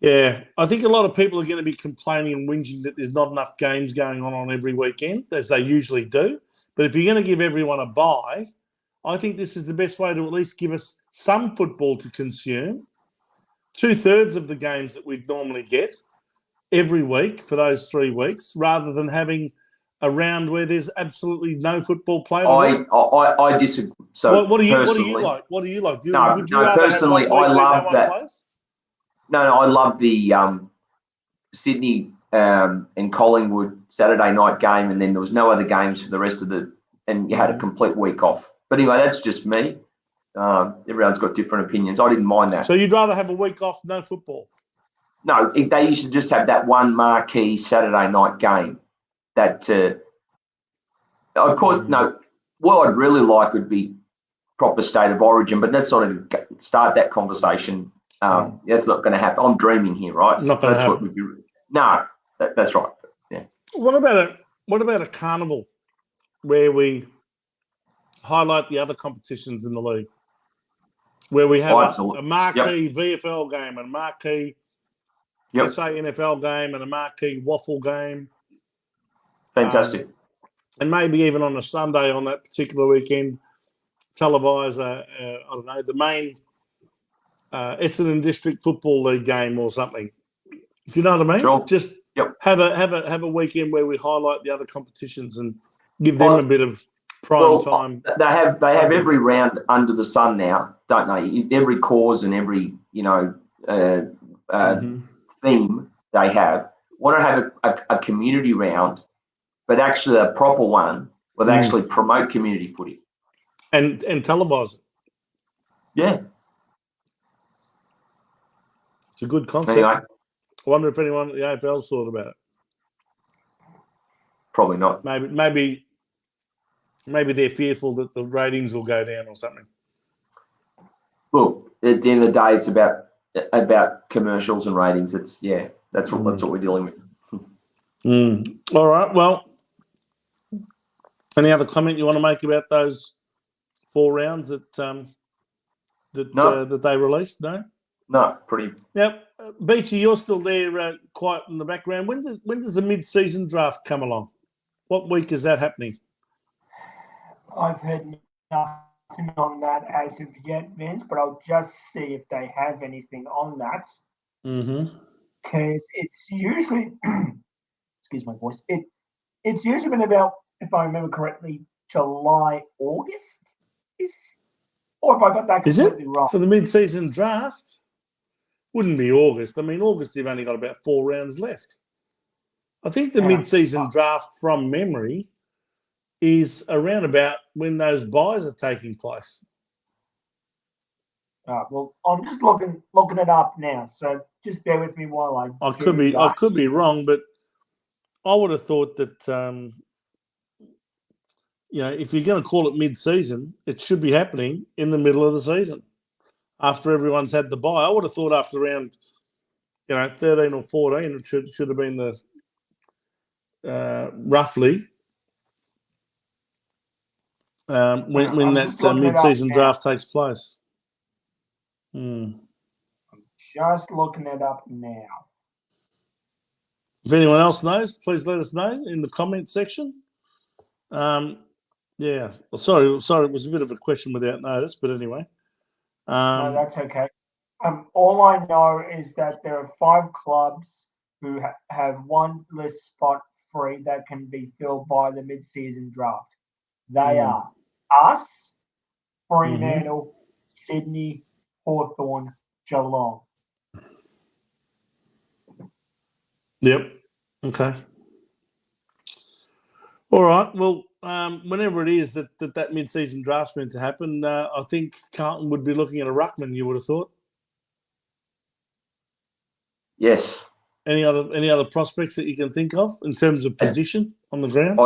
S1: I think a lot of people are going to be complaining and whinging that there's not enough games going on every weekend, as they usually do. But if you're going to give everyone a bye, I think this is the best way to at least give us some football to consume. 2/3 of the games that we'd normally get every week for those 3 weeks, rather than having a round where there's absolutely no football played.
S3: I disagree. So
S1: what do you like? What do you like?
S3: Personally, I love that. I love the Sydney and Collingwood Saturday night game, and then there was no other games for the rest of and you had a complete week off. But anyway, that's just me. Everyone's got different opinions. I didn't mind that.
S1: So you'd rather have a week off, no football?
S3: No, they used to just have that one marquee Saturday night game. That, of course, no. What I'd really like would be proper state of origin, but let's sort of start that conversation. That's not going to happen. I'm dreaming here, right?
S1: Not going to happen.
S3: What would be, no, that's right. Yeah.
S1: What about a carnival where we highlight the other competitions in the league? Where we have a marquee VFL game and a marquee SA NFL game and a marquee waffle game.
S3: Fantastic.
S1: And maybe even on a Sunday on that particular weekend, televise, the main Essendon District Football League game or something. Do you know what I mean?
S3: Sure.
S1: Just have a weekend where we highlight the other competitions and give them a bit of prime time.
S3: They have every round under the sun now, don't they? Every cause and every theme they have. Want to have a community round, but actually a proper one where they actually promote community footy
S1: and televise it.
S3: Yeah,
S1: it's a good concept.
S3: Anyway.
S1: I wonder if anyone at the AFL thought about it.
S3: Probably not.
S1: Maybe they're fearful that the ratings will go down or something.
S3: Look, at the end of the day, it's about commercials and ratings. That's what we're dealing with.
S1: All right. Well, any other comment you want to make about those 4 rounds that they released?
S3: No, pretty.
S1: Now, Beachy, you're still there, quiet in the background. When does the mid-season draft come along? What week is that happening?
S2: I've heard nothing on that as of yet, Vince, but I'll just see if they have anything on that. Because it's usually, excuse my voice, it's usually been about, if I remember correctly, July, August? Or if I got that completely wrong.
S1: For the mid-season draft? Wouldn't be August. I mean, August, you've only got about 4 rounds left. I think the mid-season draft, from memory, is around about when those buys are taking place.
S2: Well, I'm just looking it up now, so just bear with me while I
S1: could be wrong, but I would have thought that if you're going to call it mid-season, it should be happening in the middle of the season after everyone's had the buy. I would have thought after around 13 or 14, it should have been the roughly when that mid-season draft takes place.
S2: I'm just looking it up now.
S1: If anyone else knows, please let us know in the comment section. Yeah. Well, sorry, it was a bit of a question without notice, but anyway.
S2: No, that's okay. All I know is that there are 5 clubs who have one list spot free that can be filled by the mid-season draft. They are us, Fremantle, Sydney, Hawthorn, Geelong.
S1: Yep. Okay. All right. Well, whenever it is that mid-season draft's meant to happen, I think Carlton would be looking at a ruckman. You would have thought.
S3: Yes.
S1: Any other prospects that you can think of in terms of position on the ground?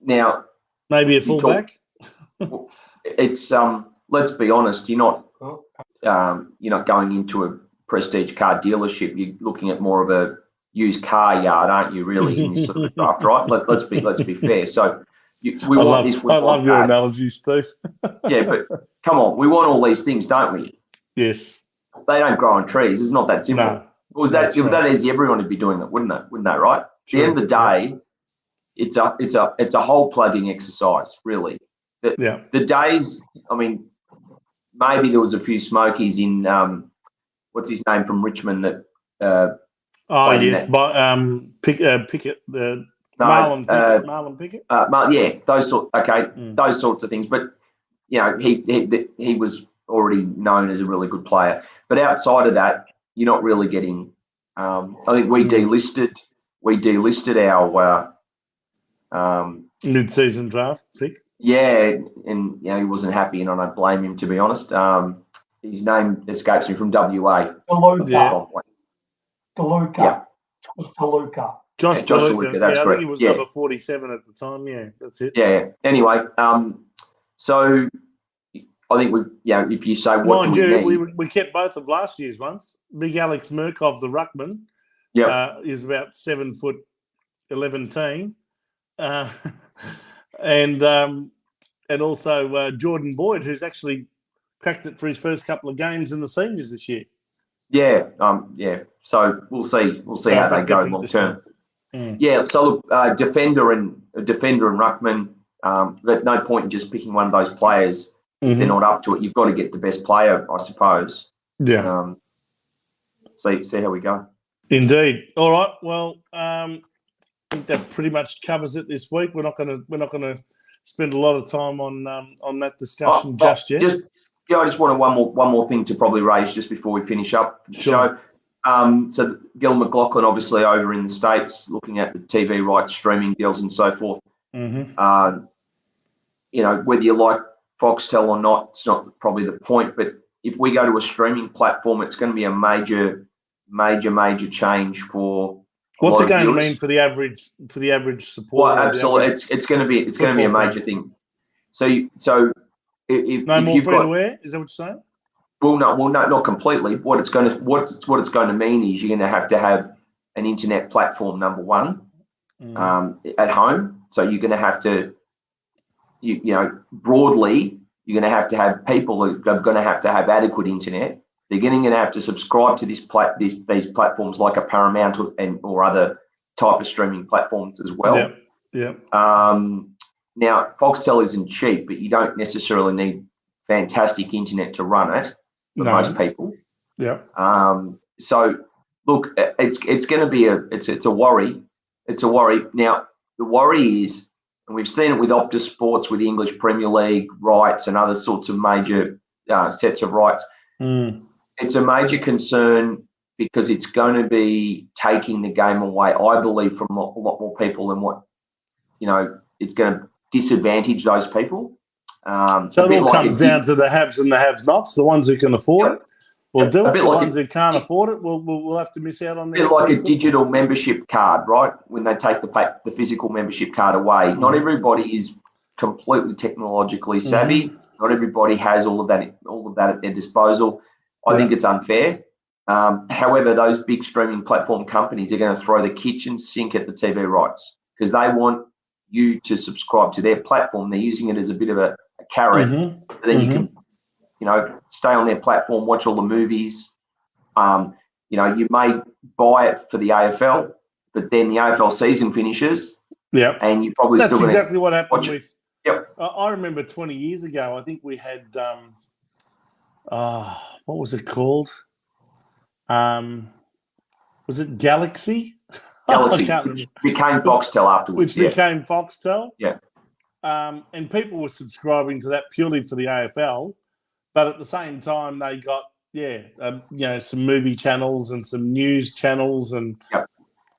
S3: Now,
S1: maybe a fullback.
S3: It's let's be honest. You're not going into a prestige car dealership. You're looking at more of a used car yard, aren't you? Really, in this sort of a draft, right? Let's be fair. So we want this.
S1: I love your analogy, Steve.
S3: Yeah, but come on, we want all these things, don't we?
S1: Yes.
S3: They don't grow on trees. It's not that simple.
S1: No.
S3: If that easy, everyone would be doing it, wouldn't they? Wouldn't they? Right?
S1: True.
S3: At the end of the day, it's a whole plugging exercise, really. The days. I mean, maybe there was a few smokies in what's his name from Richmond that.
S1: Pickett, Marlon Pickett.
S3: Those sorts of things. But he was already known as a really good player. But outside of that, you're not really getting. I think we delisted our
S1: mid-season draft pick.
S3: Yeah, and he wasn't happy, and I don't blame him, to be honest. His name escapes me, from WA.
S2: DeLuca.
S3: Yeah.
S2: Josh
S3: DeLuca, that's
S1: I
S3: correct.
S1: think he was number 47 at the time. Yeah, that's it.
S3: Yeah. Anyway, so I think if you say what
S1: mind
S3: do we
S1: you,
S3: need,
S1: we kept both of last year's ones. Big Alex Murkov, the ruckman, is about 7'11", and also Jordan Boyd, who's actually cracked it for his first couple of games in the seniors this year.
S3: Yeah. So we'll see how they go long term. Yeah. So look, defender and ruckman. There's no point in just picking one of those players. If they're not up to it, you've got to get the best player, I suppose.
S1: Yeah.
S3: See how we go.
S1: Indeed. All right. Well, I think that pretty much covers it this week. We're not going to spend a lot of time on that discussion just yet.
S3: I just wanted one more thing to probably raise just before we finish up the show. So Gil McLaughlin, obviously over in the States, looking at the TV rights, streaming deals, and so forth. Whether you like Foxtel or not, it's not probably the point. But if we go to a streaming platform, it's going to be a major change for
S1: What's it going to mean for the average supporter?
S3: Well, absolutely, it's going to be a major thing. So if
S1: no more
S3: you've
S1: free to wear, is that what you're saying?
S3: Well, no, not completely. What it's going to mean is you're going to have an internet platform, number one, at home. So you're going to have to, broadly, you're going to have people who are going to have adequate internet. They're going to have to subscribe to these platforms like a Paramount or other type of streaming platforms as well.
S1: Yeah.
S3: Now, Foxtel isn't cheap, but you don't necessarily need fantastic internet to run it for most people.
S1: Yeah.
S3: So look, it's going to be it's a worry. It's a worry. Now, the worry is, and we've seen it with Optus Sports, with the English Premier League rights and other sorts of major sets of rights. It's a major concern because it's going to be taking the game away, I believe, from a lot more people than what, it's going to disadvantage those people.
S1: So it all comes down to the haves and the have-nots, the ones who can afford it. We'll do it. The ones who can't afford it, we'll have to miss out on that.
S3: A bit like a digital membership card, right? When they take the physical membership card away, not everybody is completely technologically savvy. Not everybody has all of that at their disposal. I think it's unfair. However, those big streaming platform companies are going to throw the kitchen sink at the TV rights because they want you to subscribe to their platform. They're using it as a bit of a carrot. So then you can, stay on their platform, watch all the movies. You may buy it for the AFL, but then the AFL season finishes. Yeah, and you probably
S1: that's
S3: still
S1: exactly what happened with.
S3: Yep.
S1: I remember 20 years ago. I think we had what was it called? Was it Galaxy?
S3: Galaxy, which became Foxtel afterwards.
S1: Which became Foxtel.
S3: Yeah.
S1: And people were subscribing to that purely for the AFL, but at the same time they got some movie channels and some news channels and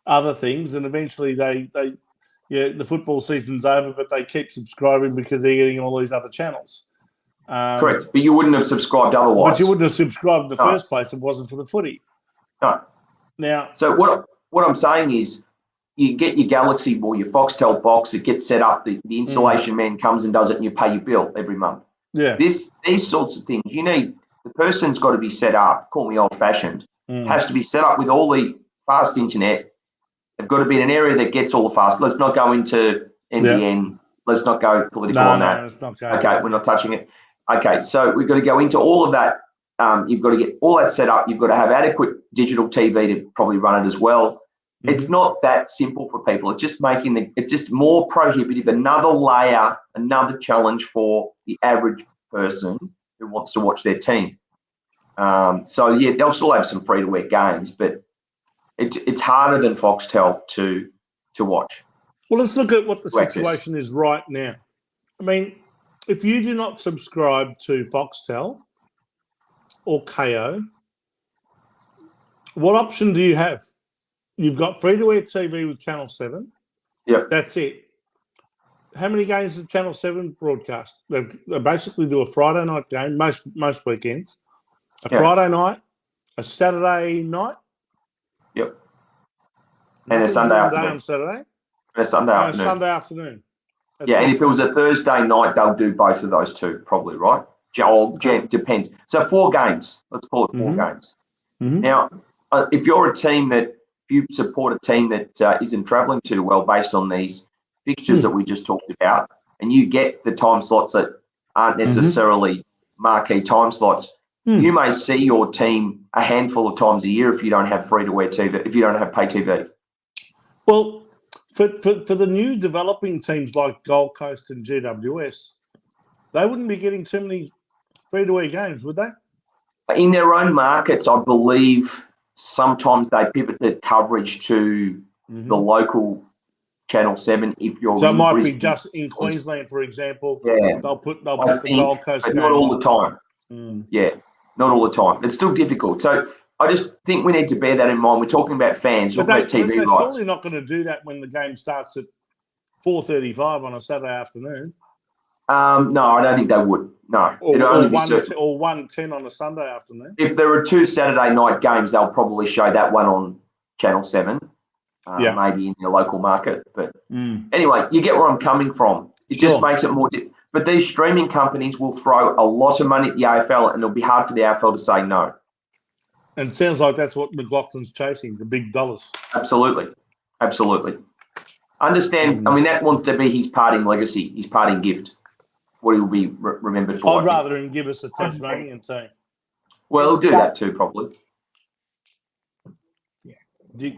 S1: other things, and eventually the football season's over, but they keep subscribing because they're getting all these other channels.
S3: Correct, but you wouldn't have subscribed otherwise.
S1: But you wouldn't have subscribed in the first place if it wasn't for the footy.
S3: No.
S1: Now,
S3: so what I'm saying is, you get your Galaxy or your Foxtel box, it gets set up, the installation man comes and does it, and you pay your bill every month.
S1: Yeah.
S3: These sorts of things, the person's got to be set up, call me old-fashioned, has to be set up with all the fast internet. They've got to be in an area that gets all the fast. Let's not go into NBN. Yeah. Let's not go political on that.
S1: No, let's not go.
S3: Okay, we're not touching it. Okay, so we've got to go into all of that. You've got to get all that set up. You've got to have adequate digital TV to probably run it as well. It's not that simple for people. It's just it's just more prohibitive, another layer, another challenge for the average person who wants to watch their team. They'll still have some free-to-wear games, but it's harder than Foxtel to watch.
S1: Well, let's look at what the situation is right now. I mean, if you do not subscribe to Foxtel or KO, what option do you have? You've got free-to-air TV with Channel 7.
S3: Yep.
S1: That's it. How many games does Channel 7 broadcast? They basically do a Friday night game, most weekends. Friday night, a Saturday night.
S3: Yep. And a Sunday afternoon.
S1: On Saturday.
S3: And a Sunday afternoon.
S1: A Sunday afternoon.
S3: And if it was a Thursday night, they'll do both of those two, probably, right? Depends. So 4 games. Let's call it 4 games. Now, if you're a team that you support a team that isn't travelling too well based on these fixtures that we just talked about, and you get the time slots that aren't necessarily marquee time slots, you may see your team a handful of times a year if you don't have free-to-wear TV, if you don't have pay TV.
S1: Well, for the new developing teams like Gold Coast and GWS, they wouldn't be getting too many free-to-wear games, would they?
S3: In their own markets, I believe sometimes they pivot the coverage to the local Channel 7 if you're
S1: so
S3: in
S1: it might
S3: Brisbane.
S1: be just in Queensland, for example.
S3: Yeah.
S1: They'll put the Gold Coast
S3: but
S1: game
S3: not all
S1: on.
S3: the time. Yeah, not all the time. It's still difficult. So I just think we need to bear that in mind. We're talking about fans, not about TV
S1: they're
S3: rights.
S1: surely not going to do that when the game starts at 4:35 on a Saturday afternoon.
S3: No, I don't think they would. No,
S1: or 1:10 on a Sunday afternoon.
S3: If there are 2 Saturday night games, they'll probably show that one on Channel 7. maybe in their local market. But anyway, you get where I'm coming from. It just makes it more. But these streaming companies will throw a lot of money at the AFL, and it'll be hard for the AFL to say no.
S1: And it sounds like that's what McLaughlin's chasing, the big dollars.
S3: Absolutely. Understand, I mean, that wants to be his parting legacy, his parting gift, what he'll be remembered for.
S1: I'd rather him give us a Tasmanian team.
S3: Well, he'll do that too, probably.
S1: Yeah.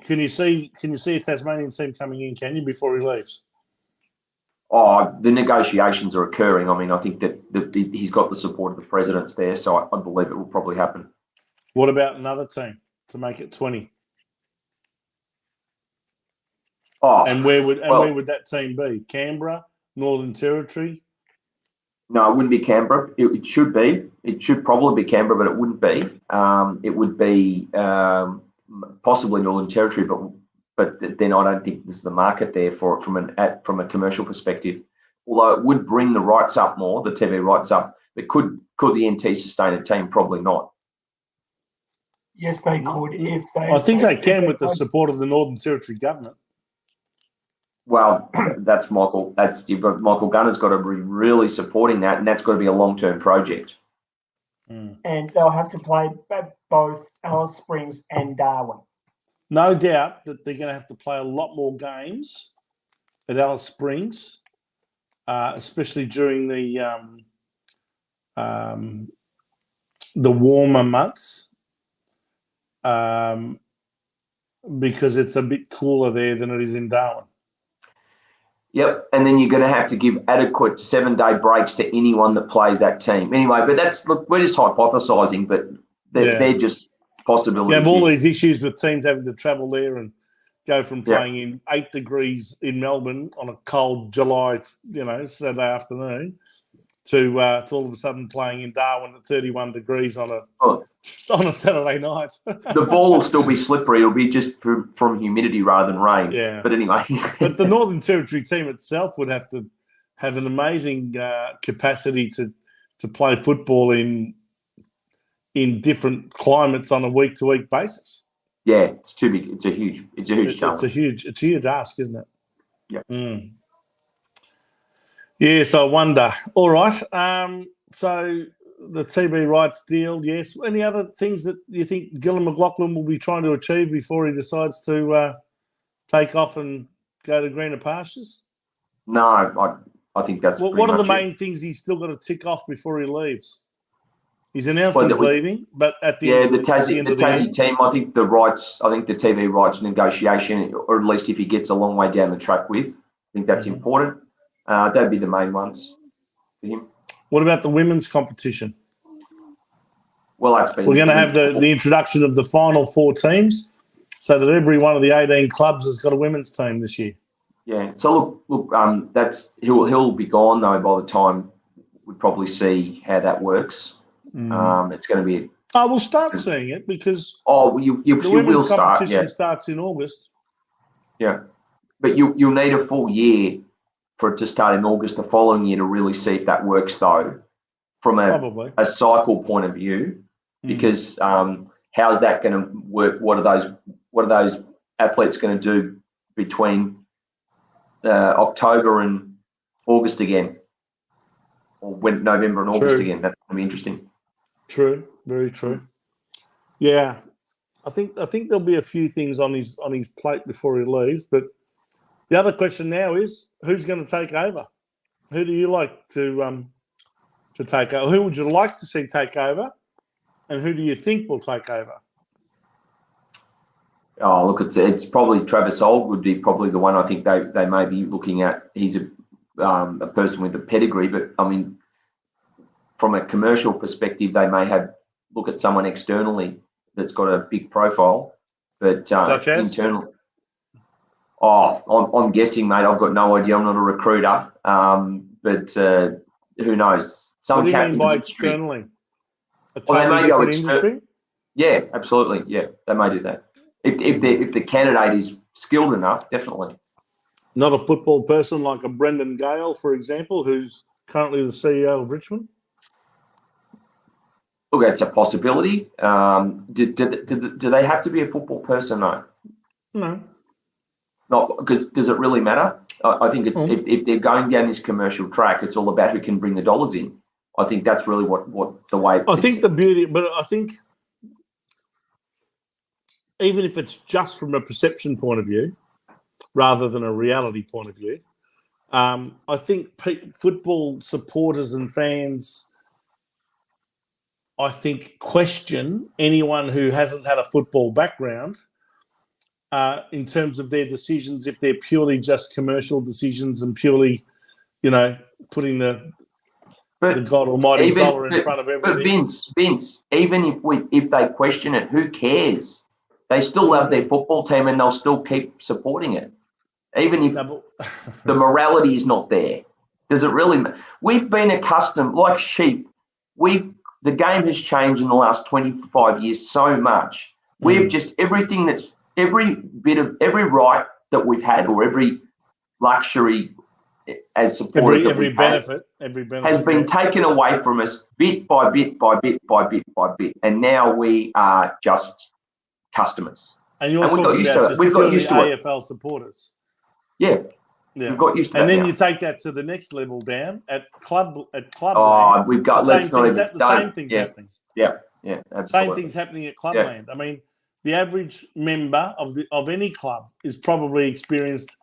S1: Can you see a Tasmanian team coming in, can you, before he leaves?
S3: Oh, the negotiations are occurring. I mean, I think that he's got the support of the presidents there, so I believe it will probably happen.
S1: What about another team to make it 20?
S3: Oh,
S1: and where would that team be? Canberra, Northern Territory?
S3: No, it wouldn't be Canberra. It should be. It should probably be Canberra, but it wouldn't be. It would be possibly Northern Territory, but then I don't think there's the market there for it from a commercial perspective. Although it would bring the rights up more, the TV rights up. But could the NT sustain a team? Probably not.
S2: Yes, they could. If they,
S1: I think they can with the support of the Northern Territory government.
S3: Well, that's Michael. You've got Michael Gunner's got to be really supporting that, and that's got to be a long-term project.
S2: And they'll have to play both Alice Springs and Darwin.
S1: No doubt that they're going to have to play a lot more games at Alice Springs, especially during the warmer months. Because it's a bit cooler there than it is in Darwin.
S3: Yep, and then you're going to have to give adequate 7-day breaks to anyone that plays that team. Anyway, but we're just hypothesising, but they're just possibilities.
S1: You have all these issues with teams having to travel there and go from playing in 8 degrees in Melbourne on a cold July, Saturday afternoon, to all of a sudden playing in Darwin at 31 degrees on a Saturday night.
S3: The ball will still be slippery. It'll be just from humidity rather than rain. Yeah. But anyway.
S1: But the Northern Territory team itself would have to have an amazing capacity to play football in different climates on a week-to-week basis.
S3: Yeah, it's too big. It's a huge challenge.
S1: It's a huge ask, isn't it?
S3: Yeah.
S1: Yes, I wonder. All right. So the TV rights deal, yes. Any other things that you think Gillon McLaughlin will be trying to achieve before he decides to take off and go to greener pastures?
S3: No, I think that's
S1: what are the main things he's still got to tick off before he leaves? He's announced he's leaving, but at the end,
S3: the Tassie team, I think the TV rights negotiation, or at least if he gets a long way down the track with, I think that's important. That'd be the main ones for him.
S1: What about the women's competition?
S3: Well, that's been.
S1: We're going to have the introduction of the final 4 teams, so that every one of the 18 clubs has got a women's team this year.
S3: Yeah. So look, he'll be gone though by the time we probably see how that works. It's going to be.
S1: We'll start seeing it because.
S3: You will start.
S1: Competition starts in August.
S3: Yeah, but you'll need a full year for it to start in August the following year to really see if that works, though, from a cycle point of view, because how's that going to work? What are those athletes going to do between October and August again, or November and August again? That's going to be interesting.
S1: True, very true. Yeah, I think there'll be a few things on his plate before he leaves, but. The other question now is who's going to take over? Who do you like to take over? Who would you like to see take over? And who do you think will take over?
S3: Oh, look, it's probably Travis Holt would be probably the one I think they may be looking at. He's a person with a pedigree, but I mean, from a commercial perspective, they may look at someone externally that's got a big profile, but internal. Oh, I'm guessing, mate. I've got no idea. I'm not a recruiter, but who knows?
S1: What do you mean by externally?
S3: They may go industry. Yeah, absolutely. Yeah, they may do that. If the candidate is skilled enough, definitely.
S1: Not a football person like a Brendan Gale, for example, who's currently the CEO of Richmond.
S3: Look, that's a possibility. Do they have to be a football person, though?
S1: No.
S3: Not because does it really matter? I think it's if they're going down this commercial track, it's all about who can bring the dollars in. I think that's really what the way.
S1: I think the beauty, but I think even if it's just from a perception point of view, rather than a reality point of view, I think football supporters and fans, I think, question anyone who hasn't had a football background in terms of their decisions, if they're purely just commercial decisions and purely, putting the God Almighty dollar in front of everything.
S3: But Vince, even if they question it, who cares? They still love their football team and they'll still keep supporting it. Even if the morality is not there. Does it really matter? We've been accustomed, like sheep, the game has changed in the last 25 years so much. We've just every right that we've had, or every luxury as supporters
S1: every benefit
S3: has been taken away from us bit by bit by bit by bit by bit. And now we are just customers.
S1: And we've got used to it. We've got used to AFL supporters.
S3: Yeah. We've got used to
S1: and
S3: that.
S1: And then
S3: now.
S1: you take that to the next level down at club.
S3: Oh, we've got let's not even
S1: start. The same things happening.
S3: Yeah, absolutely.
S1: Same things happening at clubland. I mean, the average member of any club is probably experienced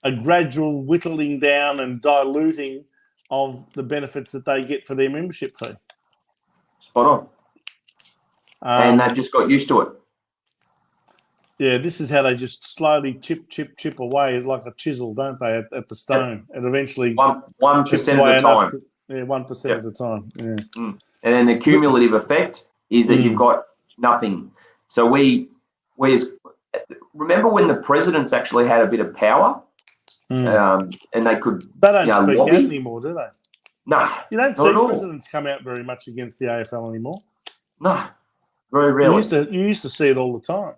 S1: a gradual whittling down and diluting of the benefits that they get for their membership fee.
S3: Spot on. And they've just got used to it.
S1: Yeah, this is how they just slowly chip away like a chisel, don't they, at the stone, and eventually
S3: 1% of the time.
S1: 1% of the time. Yeah.
S3: And then the cumulative effect is that you've got nothing. So we remember when the presidents actually had a bit of power, and they could.
S1: They don't speak out anymore, do they?
S3: No,
S1: you don't see presidents come out very much against the AFL anymore.
S3: No, very rarely.
S1: You used to see it all the time.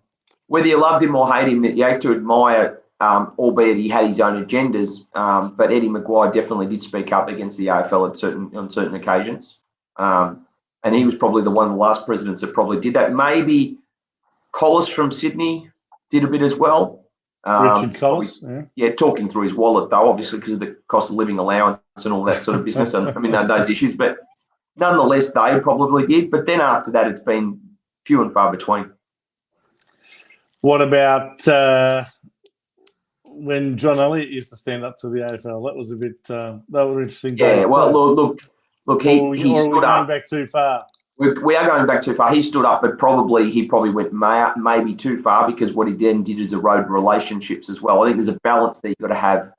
S3: Whether you loved him or hate him, that you had to admire, albeit he had his own agendas. But Eddie Maguire definitely did speak up against the AFL on certain occasions, and he was probably one of the last presidents that probably did that. Maybe Collis from Sydney did a bit as well.
S1: Richard Collis,
S3: talking through his wallet though, obviously because of the cost of living allowance and all that sort of business. And I mean those issues, but nonetheless, they probably did. But then after that, it's been few and far between.
S1: What about when John Elliott used to stand up to the AFL? That was a bit. That were interesting days.
S3: Yeah, well, look. He stood up.
S1: Going back too far.
S3: We are going back too far. He stood up, but he probably went maybe too far because what he then did is erode relationships as well. I think there's a balance that you've got to have.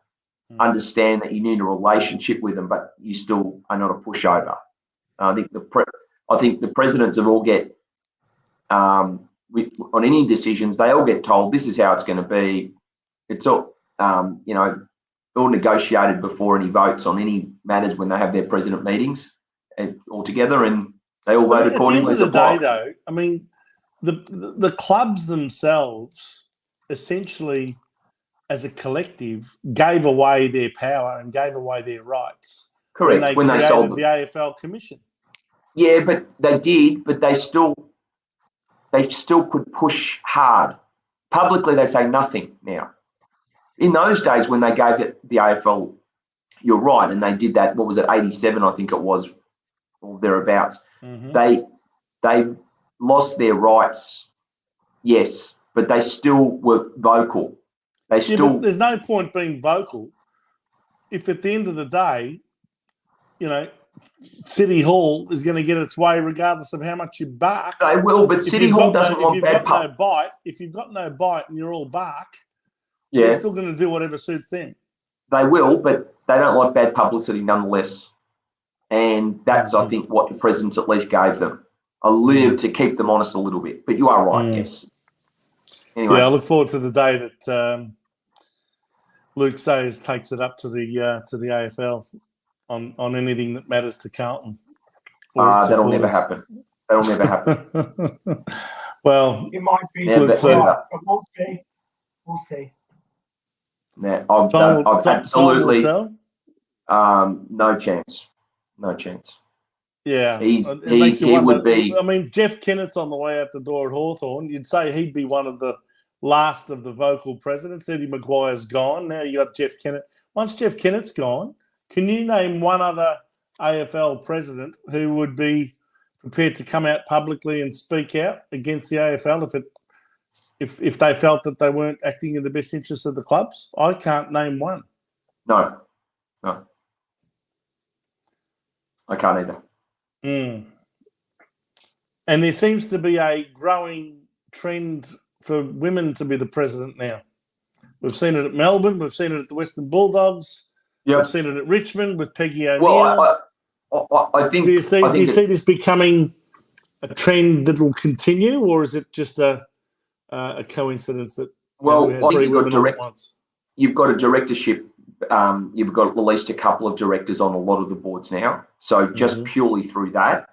S3: Understand that you need a relationship with them, but you still are not a pushover. I think the presidents of all get. On any decisions, they all get told this is how it's going to be. It's all, all negotiated before any votes on any matters when they have their president meetings all together, and they all vote accordingly.
S1: At the end of the day, though, I mean, the clubs themselves essentially, as a collective, gave away their power and gave away their rights.
S3: Correct.
S1: When they sold the AFL Commission.
S3: Yeah, but they did, but they still could push hard. Publicly, they say nothing now. In those days when they gave it the AFL, you're right, and they did that, what was it, 87, I think it was, or thereabouts. Mm-hmm. They lost their rights, yes, but they still were vocal. But
S1: there's no point being vocal if at the end of the day, City Hall is going to get its way regardless of how much you bark.
S3: They will, but City Hall doesn't want bad public.
S1: If you've got no bite and you're all bark,
S3: yeah,
S1: they're still going to do whatever suits them.
S3: They will, but they don't like bad publicity nonetheless. And that's, I think, what the presidents at least gave them. To keep them honest a little bit. But you are right, yes. Anyway.
S1: Yeah, I look forward to the day that Luke Sayers takes it up to the AFL. On anything that matters to Carlton.
S3: That'll never happen.
S1: Well,
S2: it might be.
S3: But
S2: we'll see. We'll see.
S3: Yeah, I've absolutely no chance. No chance.
S1: Yeah,
S3: he would be.
S1: I mean, Jeff Kennett's on the way out the door at Hawthorn. You'd say he'd be one of the last of the vocal presidents. Eddie Maguire's gone. Now you got Jeff Kennett. Once Jeff Kennett's gone, can you name one other AFL president who would be prepared to come out publicly and speak out against the AFL if they felt that they weren't acting in the best interest of the clubs? I can't name one.
S3: No. I can't either.
S1: And there seems to be a growing trend for women to be the president now. We've seen it at Melbourne. We've seen it at the Western Bulldogs.
S3: Yep.
S1: We've seen it at Richmond with Peggy O'Neill.
S3: Well, I think.
S1: Do you see this becoming a trend that will continue, or is it just a coincidence that we had three women all at once?
S3: You've got a directorship. You've got at least a couple of directors on a lot of the boards now. So just purely through that,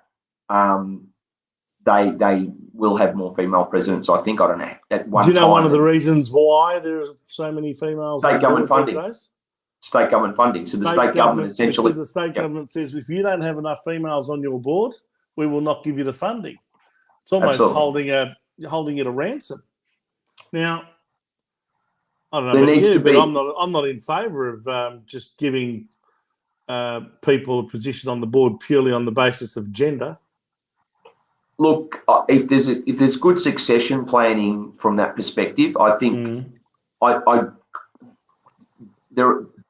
S3: they will have more female presidents. I think, I don't know. At one
S1: Do you know
S3: time,
S1: one of the reasons why there are so many females?
S3: State government funding. State government funding. So the state government essentially.
S1: Because the state government says if you don't have enough females on your board, we will not give you the funding. It's almost holding it a ransom. Now, I don't know about you, but I'm not in favour of just giving people a position on the board purely on the basis of gender.
S3: Look, if there's good succession planning from that perspective, I think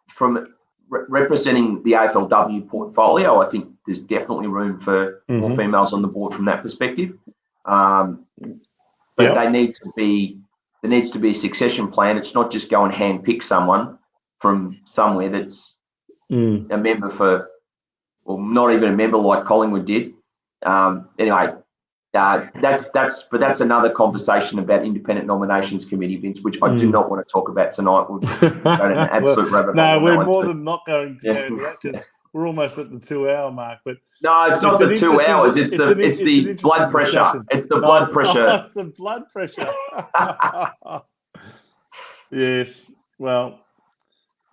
S3: from representing the AFLW portfolio, I think there's definitely room for more females on the board from that perspective. But there needs to be a succession plan. It's not just go and handpick someone from somewhere that's a member or not even a member like Collingwood did. Anyway, that's another conversation about independent nominations committee, Vince, which I do not want to talk about tonight. We'll go down an absolute rabbit hole.
S1: No, we're more than not going to go into that because we're almost at the 2-hour mark. But
S3: no, it's not the 2 hours. It's the blood pressure.
S1: Discussion.
S3: It's the blood pressure.
S1: It's the blood pressure. Yes. Well,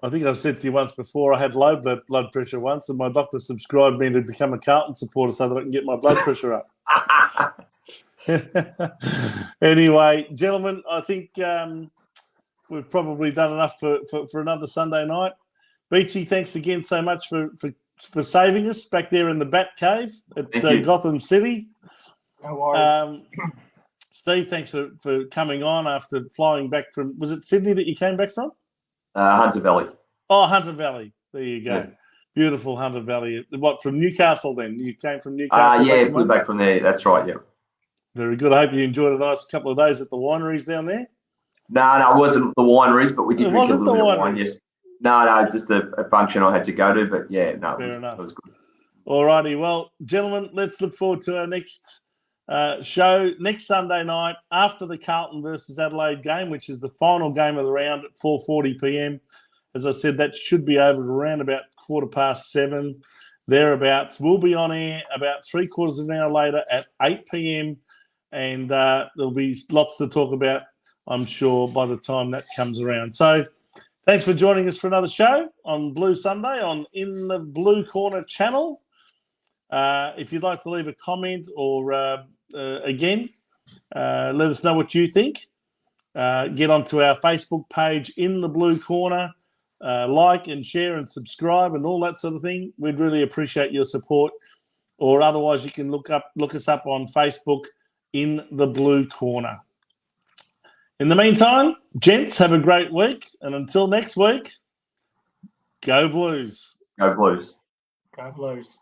S1: I think I've said to you once before, I had low blood pressure once, and my doctor subscribed me to become a Carlton supporter so that I can get my blood pressure up. Anyway, gentlemen, I think we've probably done enough for another Sunday night. Beachy, thanks again so much for saving us back there in the Bat Cave at Gotham City.
S2: No worries.
S1: Steve, thanks for coming on after flying back from, was it Sydney that you came back from?
S3: Hunter Valley.
S1: Oh, Hunter Valley. There you go. Yeah. Beautiful Hunter Valley. What, from Newcastle then? You came from Newcastle?
S3: Yeah, flew back from there. That's right, yeah.
S1: Very good. I hope you enjoyed a nice couple of days at the wineries down there.
S3: No, it wasn't the wineries, but we did drink a little bit of wine, yes. No, it's just a function I had to go to, but yeah, no, it was good.
S1: All righty. Well, gentlemen, let's look forward to our next show next Sunday night after the Carlton versus Adelaide game, which is the final game of the round at 4:40 p.m. As I said, that should be over around about 7:15, thereabouts. We'll be on air about 3/4 of an hour later at 8 p.m. and there'll be lots to talk about, I'm sure, by the time that comes around. So thanks for joining us for another show on Blue Sunday on In the Blue Corner channel. If you'd like to leave a comment or, again, let us know what you think. Get onto our Facebook page, In the Blue Corner. Like and share and subscribe and all that sort of thing. We'd really appreciate your support. Or otherwise, you can look us up on Facebook, In the Blue Corner. In the meantime, gents, have a great week. And until next week, go Blues.
S3: Go Blues.
S2: Go Blues.